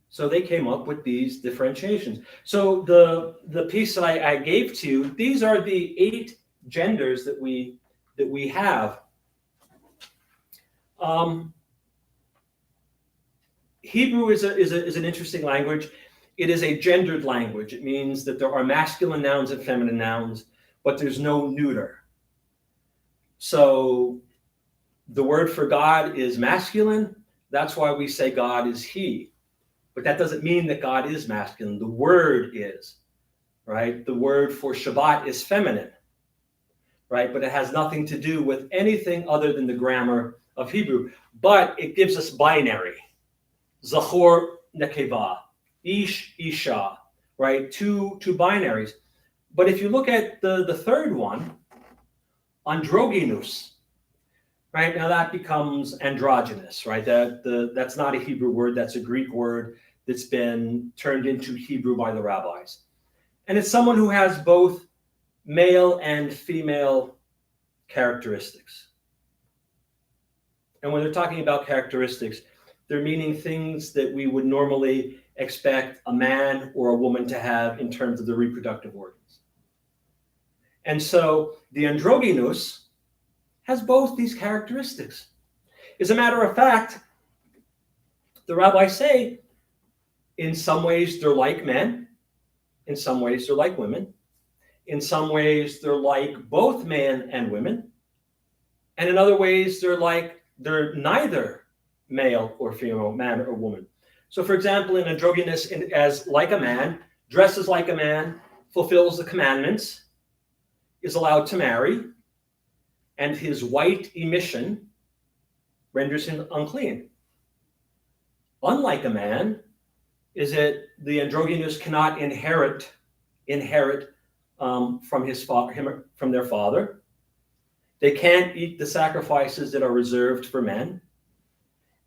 [SPEAKER 1] so they came up with these differentiations. So the piece that I gave to you, these are the 8 genders that we have. Hebrew is an interesting language. It is a gendered language. It means that there are masculine nouns and feminine nouns, but there's no neuter. So the word for God is masculine. That's why we say God is he. But that doesn't mean that God is masculine. The word is, right? The word for Shabbat is feminine, right? But it has nothing to do with anything other than the grammar of Hebrew. But it gives us binary. Zachor, nekeva, ish, isha, right? Two binaries. But if you look at the third one, androgynous, right? Now that becomes androgynous, right? That's not a Hebrew word. That's a Greek word that's been turned into Hebrew by the rabbis. And it's someone who has both male and female characteristics. And when they're talking about characteristics, they're meaning things that we would normally expect a man or a woman to have in terms of the reproductive organs. And so the androgynous has both these characteristics. As a matter of fact, the rabbis say, in some ways they're like men, in some ways they're like women, in some ways they're like both men and women, and in other ways they're neither male or female, man or woman. So for example, in androgynous, as like a man, dresses like a man, fulfills the commandments, is allowed to marry, and his white emission renders him unclean. Unlike a man, is that the androgynous cannot inherit from their father. They can't eat the sacrifices that are reserved for men,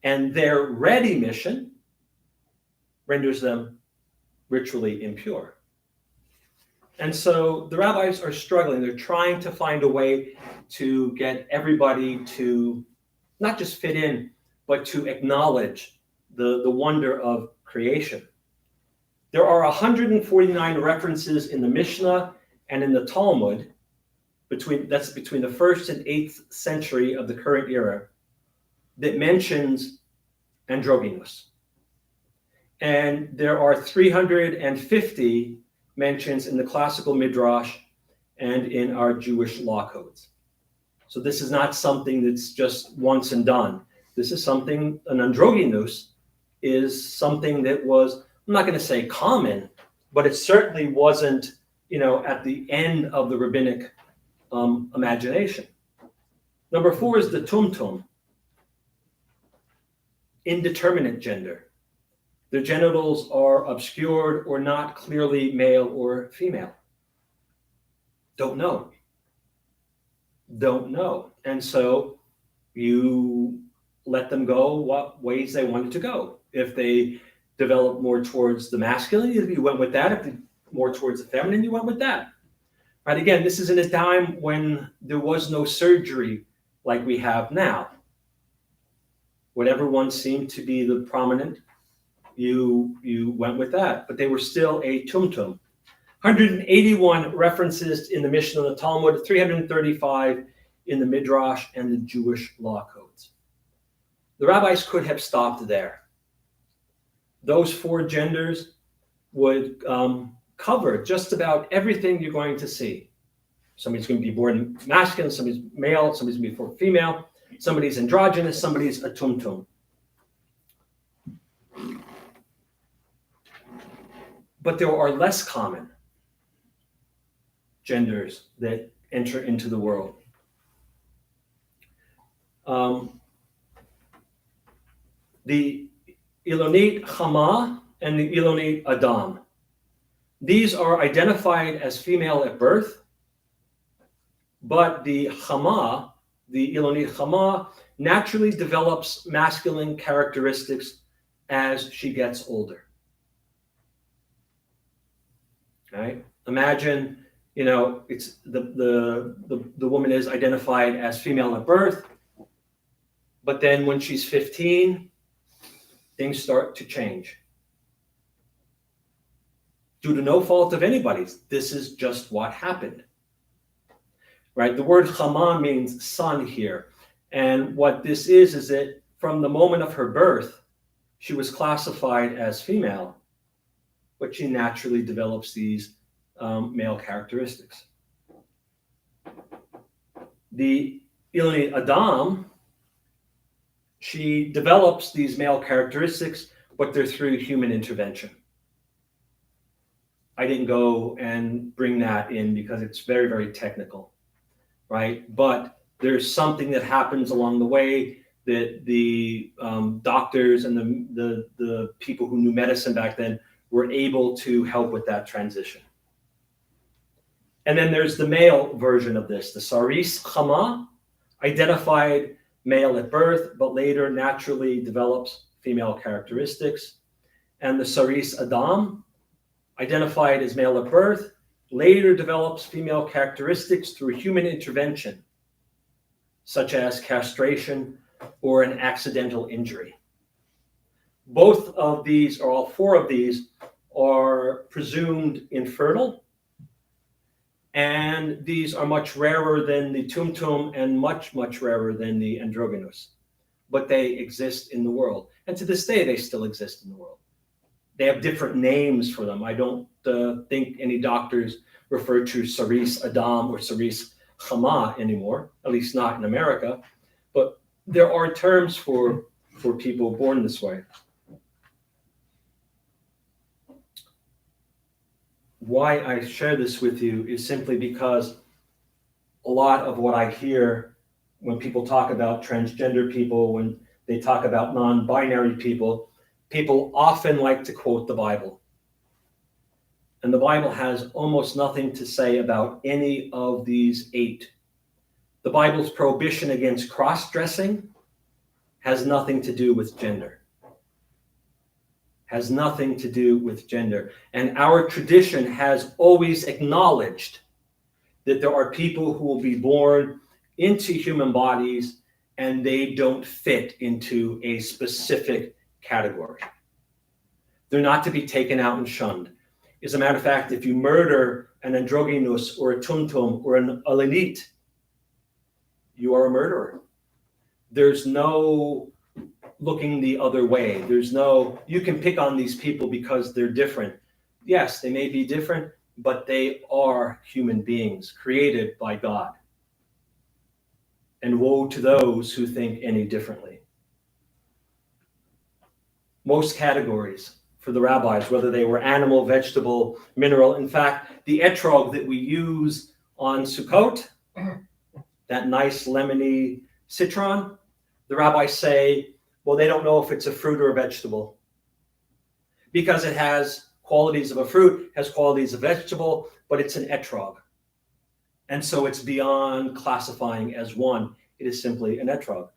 [SPEAKER 1] and their red emission renders them ritually impure. And so the rabbis are struggling. They're trying to find a way to get everybody to not just fit in, but to acknowledge the wonder of creation. There are 149 references in the Mishnah and in the Talmud between the 1st and 8th century of the current era that mentions androgynous. And there are 350 mentions in the classical midrash and in our Jewish law codes. So this is not something that's just once and done. This is something, an androgynous is something that was, I'm not going to say common, but it certainly wasn't, at the end of the rabbinic imagination. Number 4 is the tumtum, indeterminate gender. Their genitals are obscured or not clearly male or female. Don't know. And so you let them go what ways they wanted to go. If they developed more towards the masculine, you went with that. If they more towards the feminine, you went with that. Right? Again, this is in a time when there was no surgery like we have now. Whatever one seemed to be the prominent, you went with that. But they were still a tumtum. 181 references in the Mishnah and the Talmud, 335 in the Midrash and the Jewish law codes. The rabbis could have stopped there. Those 4 genders would cover just about everything you're going to see. Somebody's going to be born masculine, somebody's male, somebody's going to be born female, somebody's androgynous, somebody's a tumtum. But there are less common genders that enter into the world. The Ilonit Chama and the Ilonit Adam. These are identified as female at birth, but the Chama, the Ilonit Chama, naturally develops masculine characteristics as she gets older. Right? Imagine, it's the woman is identified as female at birth, but then when she's 15, things start to change. Due to no fault of anybody's, this is just what happened. Right? The word Chama means son here. And what this is that from the moment of her birth, she was classified as female, but she naturally develops these male characteristics. The Ilonit Adam, she develops these male characteristics, but they're through human intervention. I didn't go and bring that in because it's very, very technical, right? But there's something that happens along the way that the doctors and the people who knew medicine back then were able to help with that transition. And then there's the male version of this, the Saris Chama, identified male at birth, but later naturally develops female characteristics. And the Saris Adam, identified as male at birth, later develops female characteristics through human intervention, such as castration or an accidental injury. Both of these, or all 4 of these, are presumed infertile, and these are much rarer than the tumtum and much, much rarer than the androgynous. But they exist in the world, and to this day, they still exist in the world. They have different names for them. I don't think any doctors refer to Saris Adam or Saris Chama anymore, at least not in America. But there are terms for people born this way. Why I share this with you is simply because a lot of what I hear when people talk about transgender people, when they talk about non-binary people often like to quote the Bible. And the Bible has almost nothing to say about any of these 8. The Bible's prohibition against cross-dressing has nothing to do with gender. has nothing to do with gender. And our tradition has always acknowledged that there are people who will be born into human bodies and they don't fit into a specific category. They're not to be taken out and shunned. As a matter of fact, if you murder an androgynous or a tumtum or an elenit, you are a murderer. There's no looking the other way. There's no, you can pick on these people because they're different. Yes, they may be different, but they are human beings created by God. And woe to those who think any differently. Most categories for the rabbis, whether they were animal, vegetable, mineral. In fact, the etrog that we use on Sukkot, that nice lemony citron, the rabbis say, well, they don't know if it's a fruit or a vegetable because it has qualities of a fruit, has qualities of vegetable, but it's an etrog. And so it's beyond classifying as one. It is simply an etrog.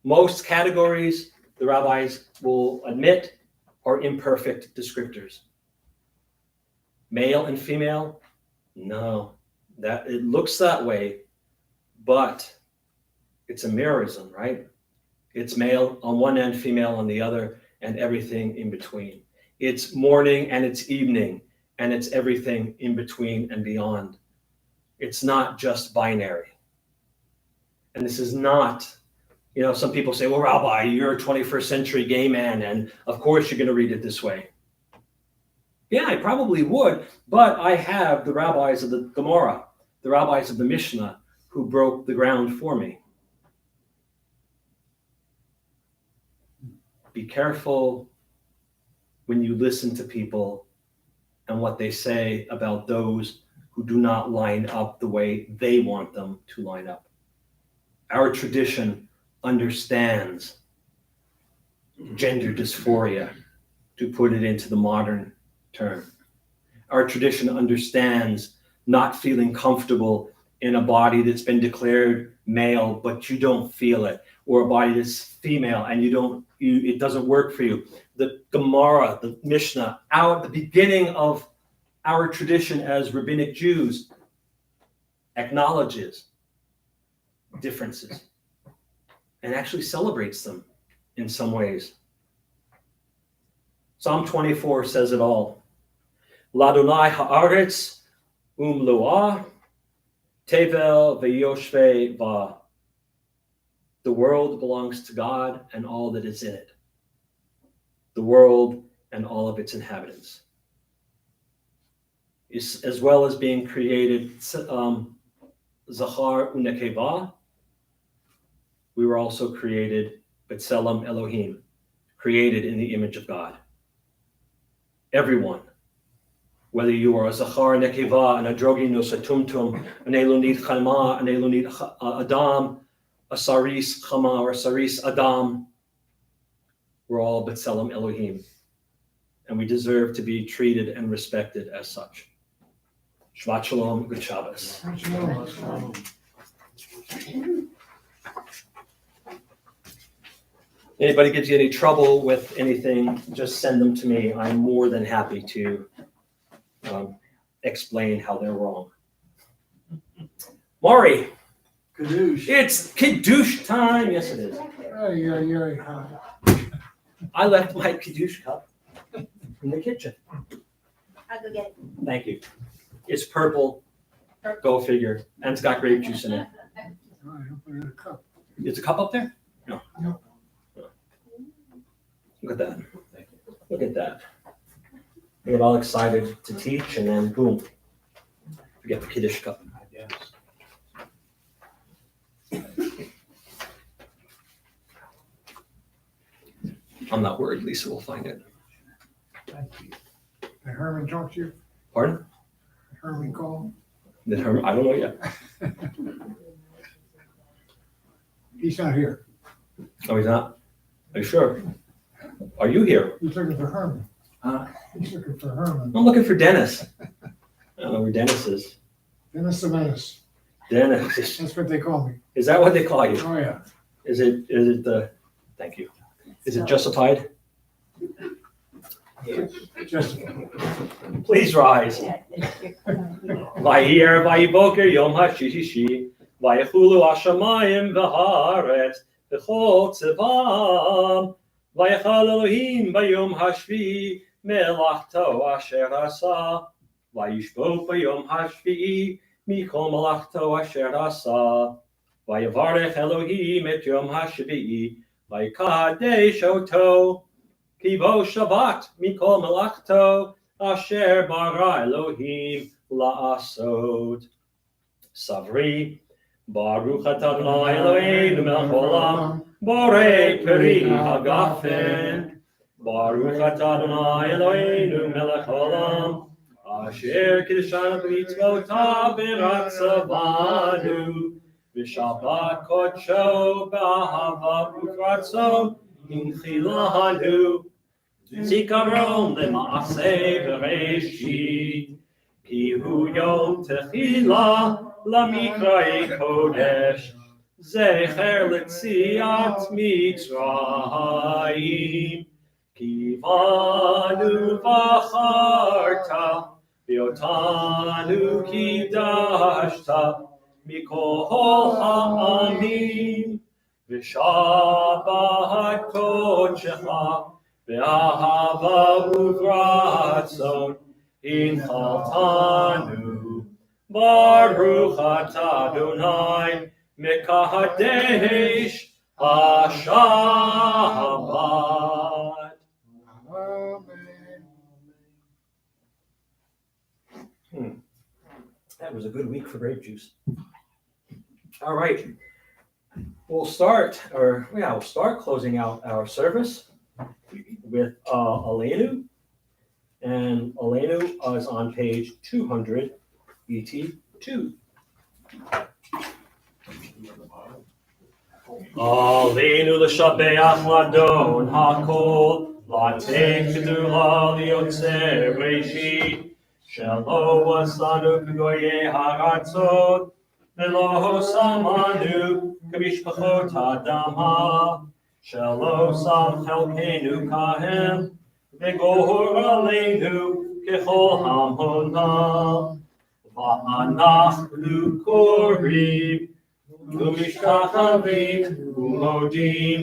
[SPEAKER 1] Most categories, the rabbis will admit, are imperfect descriptors. Male and female, no. That it looks that way, but it's a mirrorism, right? It's male on one end, female on the other, and everything in between. It's morning and it's evening, and it's everything in between and beyond. It's not just binary. And this is not, you know, some people say, well, Rabbi, you're a 21st century gay man, and of course you're going to read it this way. Yeah, I probably would, but I have the rabbis of the Gemara, the rabbis of the Mishnah, who broke the ground for me. Be careful when you listen to people and what they say about those who do not line up the way they want them to line up. Our tradition understands gender dysphoria, to put it into the modern term. Our tradition understands not feeling comfortable in a body that's been declared male, but you don't feel it, or a body that's female and it doesn't work for you. The Gemara, the Mishnah, at the beginning of our tradition as rabbinic Jews, acknowledges differences and actually celebrates them in some ways. Psalm 24 says it all. Ladonai haaretz umloah tevel veyoshve ba. The world belongs to God and all that is in it. The world and all of its inhabitants. As well as being created Zachar u'Nekeva, we were also created B'Tselem Elohim, created in the image of God. Everyone, whether you are a Zachar, Nekeva, an androgynous, a tumtum, an Elonit Chalma, an Elonit Adam, a Saris Chama, or a Saris Adam, we're all B'Tselem Elohim. And we deserve to be treated and respected as such. Shabbat Shalom, good Shabbos. Anybody gives you any trouble with anything, just send them to me. I'm more than happy to explain how they're wrong. Maury,
[SPEAKER 7] Kadoosh.
[SPEAKER 1] it's Kiddush time. Yes, it is. I left my Kiddush cup in the kitchen.
[SPEAKER 6] I'll go get it.
[SPEAKER 1] Thank you. It's purple. Go figure. And it's got grape juice in it. Is a cup up there? No.
[SPEAKER 2] No.
[SPEAKER 1] Look at that. Look at that. I get all excited to teach and then boom. Forget the Kiddush cup. I'm not worried. Lisa will find it.
[SPEAKER 2] Did Herman talk to you?
[SPEAKER 1] Pardon?
[SPEAKER 2] Herman call?
[SPEAKER 1] Did Herman? I don't know yet.
[SPEAKER 2] He's not here.
[SPEAKER 1] Oh, he's not? Are you sure? Are you here?
[SPEAKER 2] He's looking for Herman. He's looking for Herman.
[SPEAKER 1] I'm looking for Dennis. I don't know where Dennis is.
[SPEAKER 2] Dennis the Menace.
[SPEAKER 1] Dennis.
[SPEAKER 2] That's what they call me.
[SPEAKER 1] Is that what they call you?
[SPEAKER 2] Oh, yeah.
[SPEAKER 1] Is it the, thank you. Is it justified?
[SPEAKER 2] Just,
[SPEAKER 1] Please rise. Vayir vayiboker yom hashishi, vayichulu hashamayim v'haaretz, v'chol tzivam, vayichal Elohim bayom hashvi, melachto asher asa, vayishbok bayom hashvi, mikol melachto asher asa, vayivarech Elohim et yom hashvi, vayikadesh oto, kivo Shabbat mikol melachto, Asher bara Elohim la'asot. Savri, Baruch atah Adonai Eloheinu melech haolam, borei peri hagafen. Baruch atah Adonai Eloheinu melech haolam, asher kiddushanu b'mitzvotav v'ratzavanu, v'shabbat kodsho b'ahava u'ratzon inchilanu. Zikaron lema'aseh v'reshit, ki hu yom techila lamikra'ei kodesh, zecher l'tziat Mitzrayim, ki vanu v'acharta, v'otanu kidashta, mikol ha'amim, v'shabbat kodshecha, Be'ahava uvratzon inchaltanu, Baruch atah Adonai mekadesh hashabbat. That was a good week for grape juice. All right, we'll start closing out our service with Aleinu, and Aleinu is on page 200, ET2. Aleinu l'shabeach ladon hakol, latek kedula liotzer reishit, shelo wasanu k'goyei haratzot, v'lo samanu k'mishpachot hadam Shelo sam chelkenu kahem, v'gohor aleinu kechol hamona, v'anachnu korim, u'mishkachavim u'modim,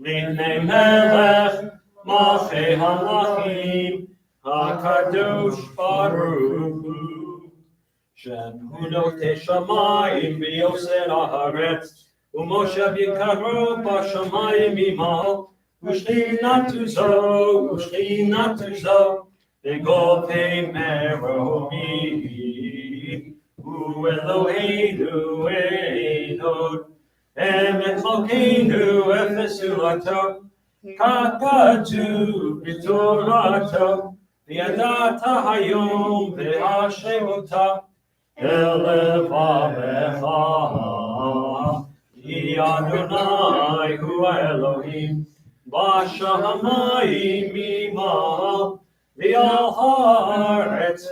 [SPEAKER 1] lifnei melech malchei hamlachim, hakadosh baruch hu, shehu notei shamayim v'yoser haaretz, Umoshav yikaro b'shamayim imal, u'shchinatu zo, v'golpei meromim, u'Eloheinu einod, emet Eloheinu efesu lato, kakatu b'torato, v'yadata hayom v'hashemota, elevavecha. Adonai hu Elohim, b'shamayim imal, v'al haaretz,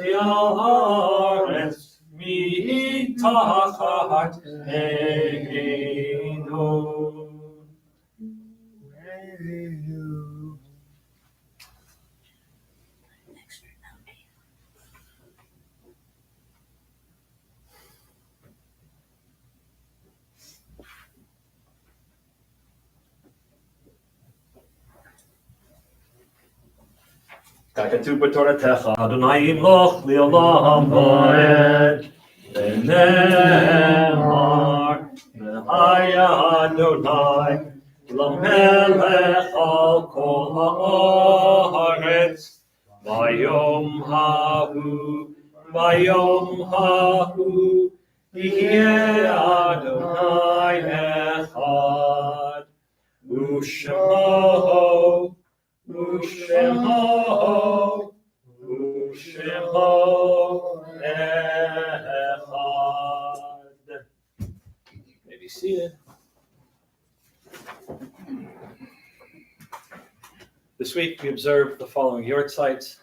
[SPEAKER 1] mitachat eino. Kakatu b'toratecha, Adonai imloch li'olam va'ed, v'nemar, v'haya Adonai, l'melech al kol ha'aretz, v'yom hahu, yihyeh Adonai echad, u'shemo, U'shemo echad. May be seated. This week we observed the following yortzites: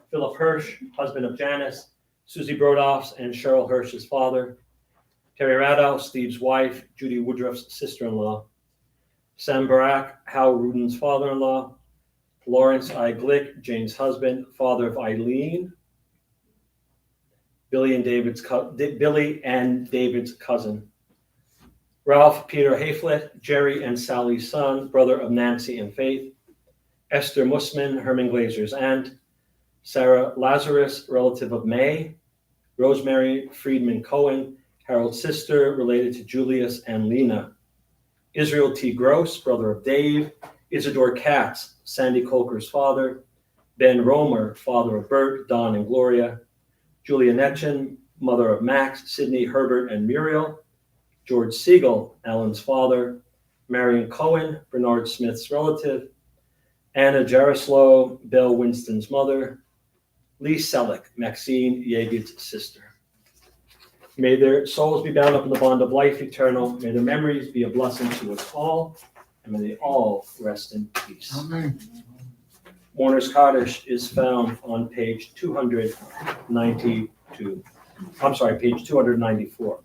[SPEAKER 1] Philip Hirsch, husband of Janice, Susie Brodoff's and Cheryl Hirsch's father, Terry Radow, Steve's wife, Judy Woodruff's sister-in-law, Sam Barak, Hal Rudin's father-in-law, Lawrence I. Glick, Jane's husband, father of Eileen, Billy and David's cousin. Ralph Peter Hayflett, Jerry and Sally's son, brother of Nancy and Faith. Esther Mussman, Herman Glazer's aunt. Sarah Lazarus, relative of May. Rosemary Friedman Cohen, Harold's sister, related to Julius and Lena. Israel T. Gross, brother of Dave. Isidore Katz, Sandy Colker's father. Ben Romer, father of Bert, Don, and Gloria. Julia Netchin, mother of Max, Sydney, Herbert, and Muriel. George Siegel, Alan's father. Marion Cohen, Bernard Smith's relative. Anna Jaroslaw, Belle Winston's mother. Lee Selleck, Maxine Yegid's sister. May their souls be bound up in the bond of life eternal. May their memories be a blessing to us all, and may they all rest in peace.
[SPEAKER 2] Amen.
[SPEAKER 1] Mourner's Kaddish is found on page 292. I'm sorry, page 294.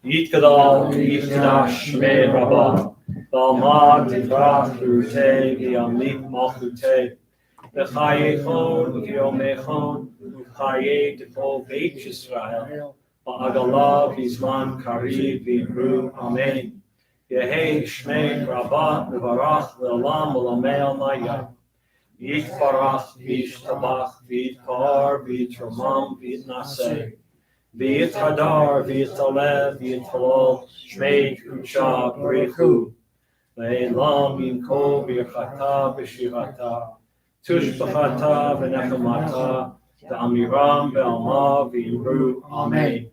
[SPEAKER 1] Yit Gadol, Yit Kadash, Shmei Rabbah, Balmad, Tivrach, Rute, Yamlik, Malchute, V'chayechon, V'yomechon, V'chaye, T'kol Beit Yisrael, V'agalah, V'zman, Kariv, V'imru, Amen. Yehei, Shmei Rabbah, V'varach, V'olam, V'lamel, Maya. Yitbarach, V'yishtabach, V'yitkar, V'yitromam, V'yitnaseh. V'yithadar, V'yitalev, V'yithalol, Shmei Kucha, B'rechu. Ve'elam, Yimko, V'yachata, V'shirata. Tushbachata, V'nechamata. V'amiram, V'alma, V'yimru, Amen.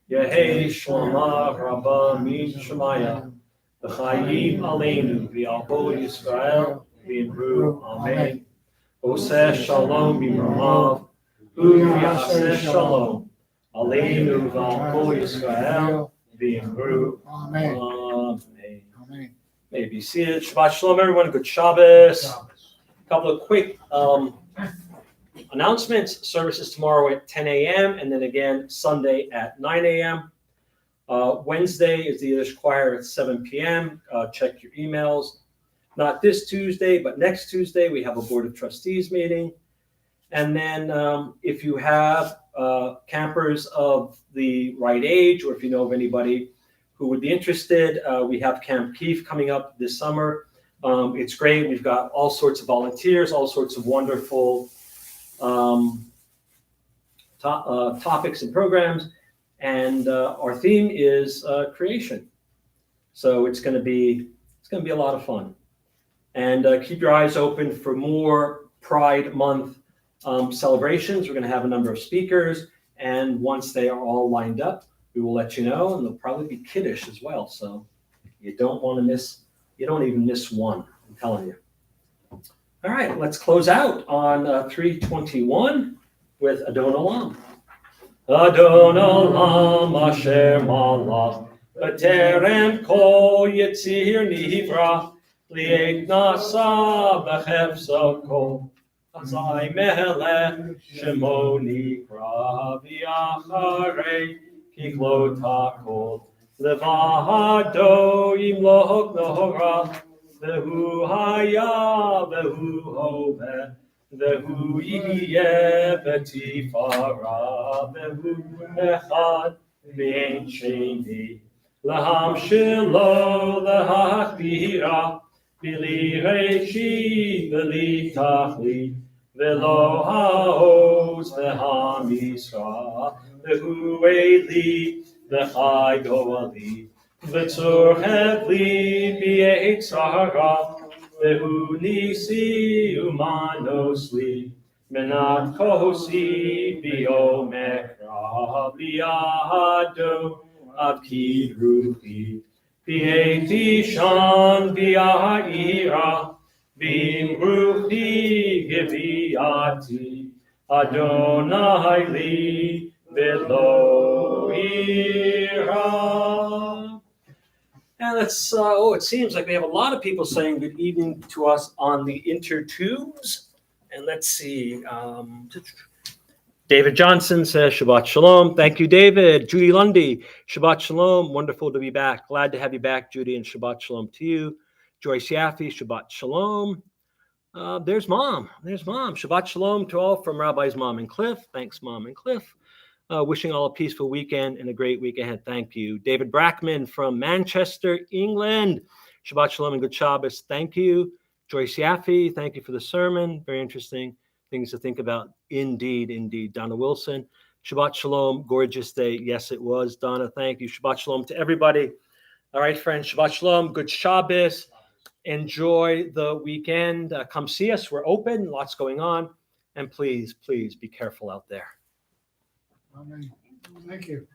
[SPEAKER 1] Yehei, Shloma, Rabbah, Min Shemaya. V'chayim Aleinu, V'yalbo Yisrael, V'yimru, Amen. Oseh Shalom, B'mramav, U'yaseh Shalom. Aleinu v'alko Yisrael v'yimru.
[SPEAKER 2] Amen.
[SPEAKER 1] Amen.
[SPEAKER 2] Amen.
[SPEAKER 1] May be seated. Shabbat Shalom, everyone. Good Shabbos. A couple of quick announcements. Services tomorrow at 10 a.m. and then again Sunday at 9 a.m. Wednesday is the Yiddish choir at 7 p.m. Check your emails. Not this Tuesday, but next Tuesday, we have a Board of Trustees meeting. And then if you have campers of the right age, or if you know of anybody who would be interested, we have Camp Keef coming up this summer. It's great. We've got all sorts of volunteers, all sorts of wonderful topics and programs. And our theme is creation. So it's going to be a lot of fun. And keep your eyes open for more Pride Month celebrations. We're going to have a number of speakers, and once they are all lined up, we will let you know, and there'll probably be Kiddush as well. So you don't even miss one, I'm telling you. All right, let's close out on 321 with Adon Olam. Adon Olam asher malach, b'terem kol yitzir nivra, li'ed nasa b'chefso kol. Azai melech shemo nikra v'yacharei kiklot hakol levado yimloch nohora vehu haya vehu hoveh vehu yiyeh v'tifara vehu echad v'ein sheni laham shelo lahachbira v'li reshi v'li tachli V'lo ha'oz v'ha'misra, v'hu eli, v'chai go'ali, v'tzur hevli b'yetzara, v'hu nisi umanosli, menat kosi b'yomekra, b'yahado avki ruchi, b'yeti shan b'ya'ira, B'imruchi geviati Adonai li v'lo ira. And let's, it seems like we have a lot of people saying good evening to us on the intertubes. And let's see. David Johnson says Shabbat Shalom. Thank you, David. Judy Lundy, Shabbat Shalom. Wonderful to be back. Glad to have you back, Judy, and Shabbat Shalom to you. Joyce Yaffe, Shabbat Shalom. There's mom. There's mom. Shabbat shalom to all from Rabbi's mom and Cliff. Thanks, mom and Cliff. Wishing all a peaceful weekend and a great week ahead. Thank you. David Brackman from Manchester, England. Shabbat shalom and good Shabbos. Thank you. Joyce Yaffe, thank you for the sermon. Very interesting things to think about. Indeed, indeed. Donna Wilson. Shabbat shalom. Gorgeous day. Yes, it was. Donna, thank you. Shabbat shalom to everybody. All right, friends. Shabbat shalom. Good Shabbos. Enjoy the weekend. Come see us. We're open. Lots going on. And please, please be careful out there.
[SPEAKER 2] Amen. Thank you.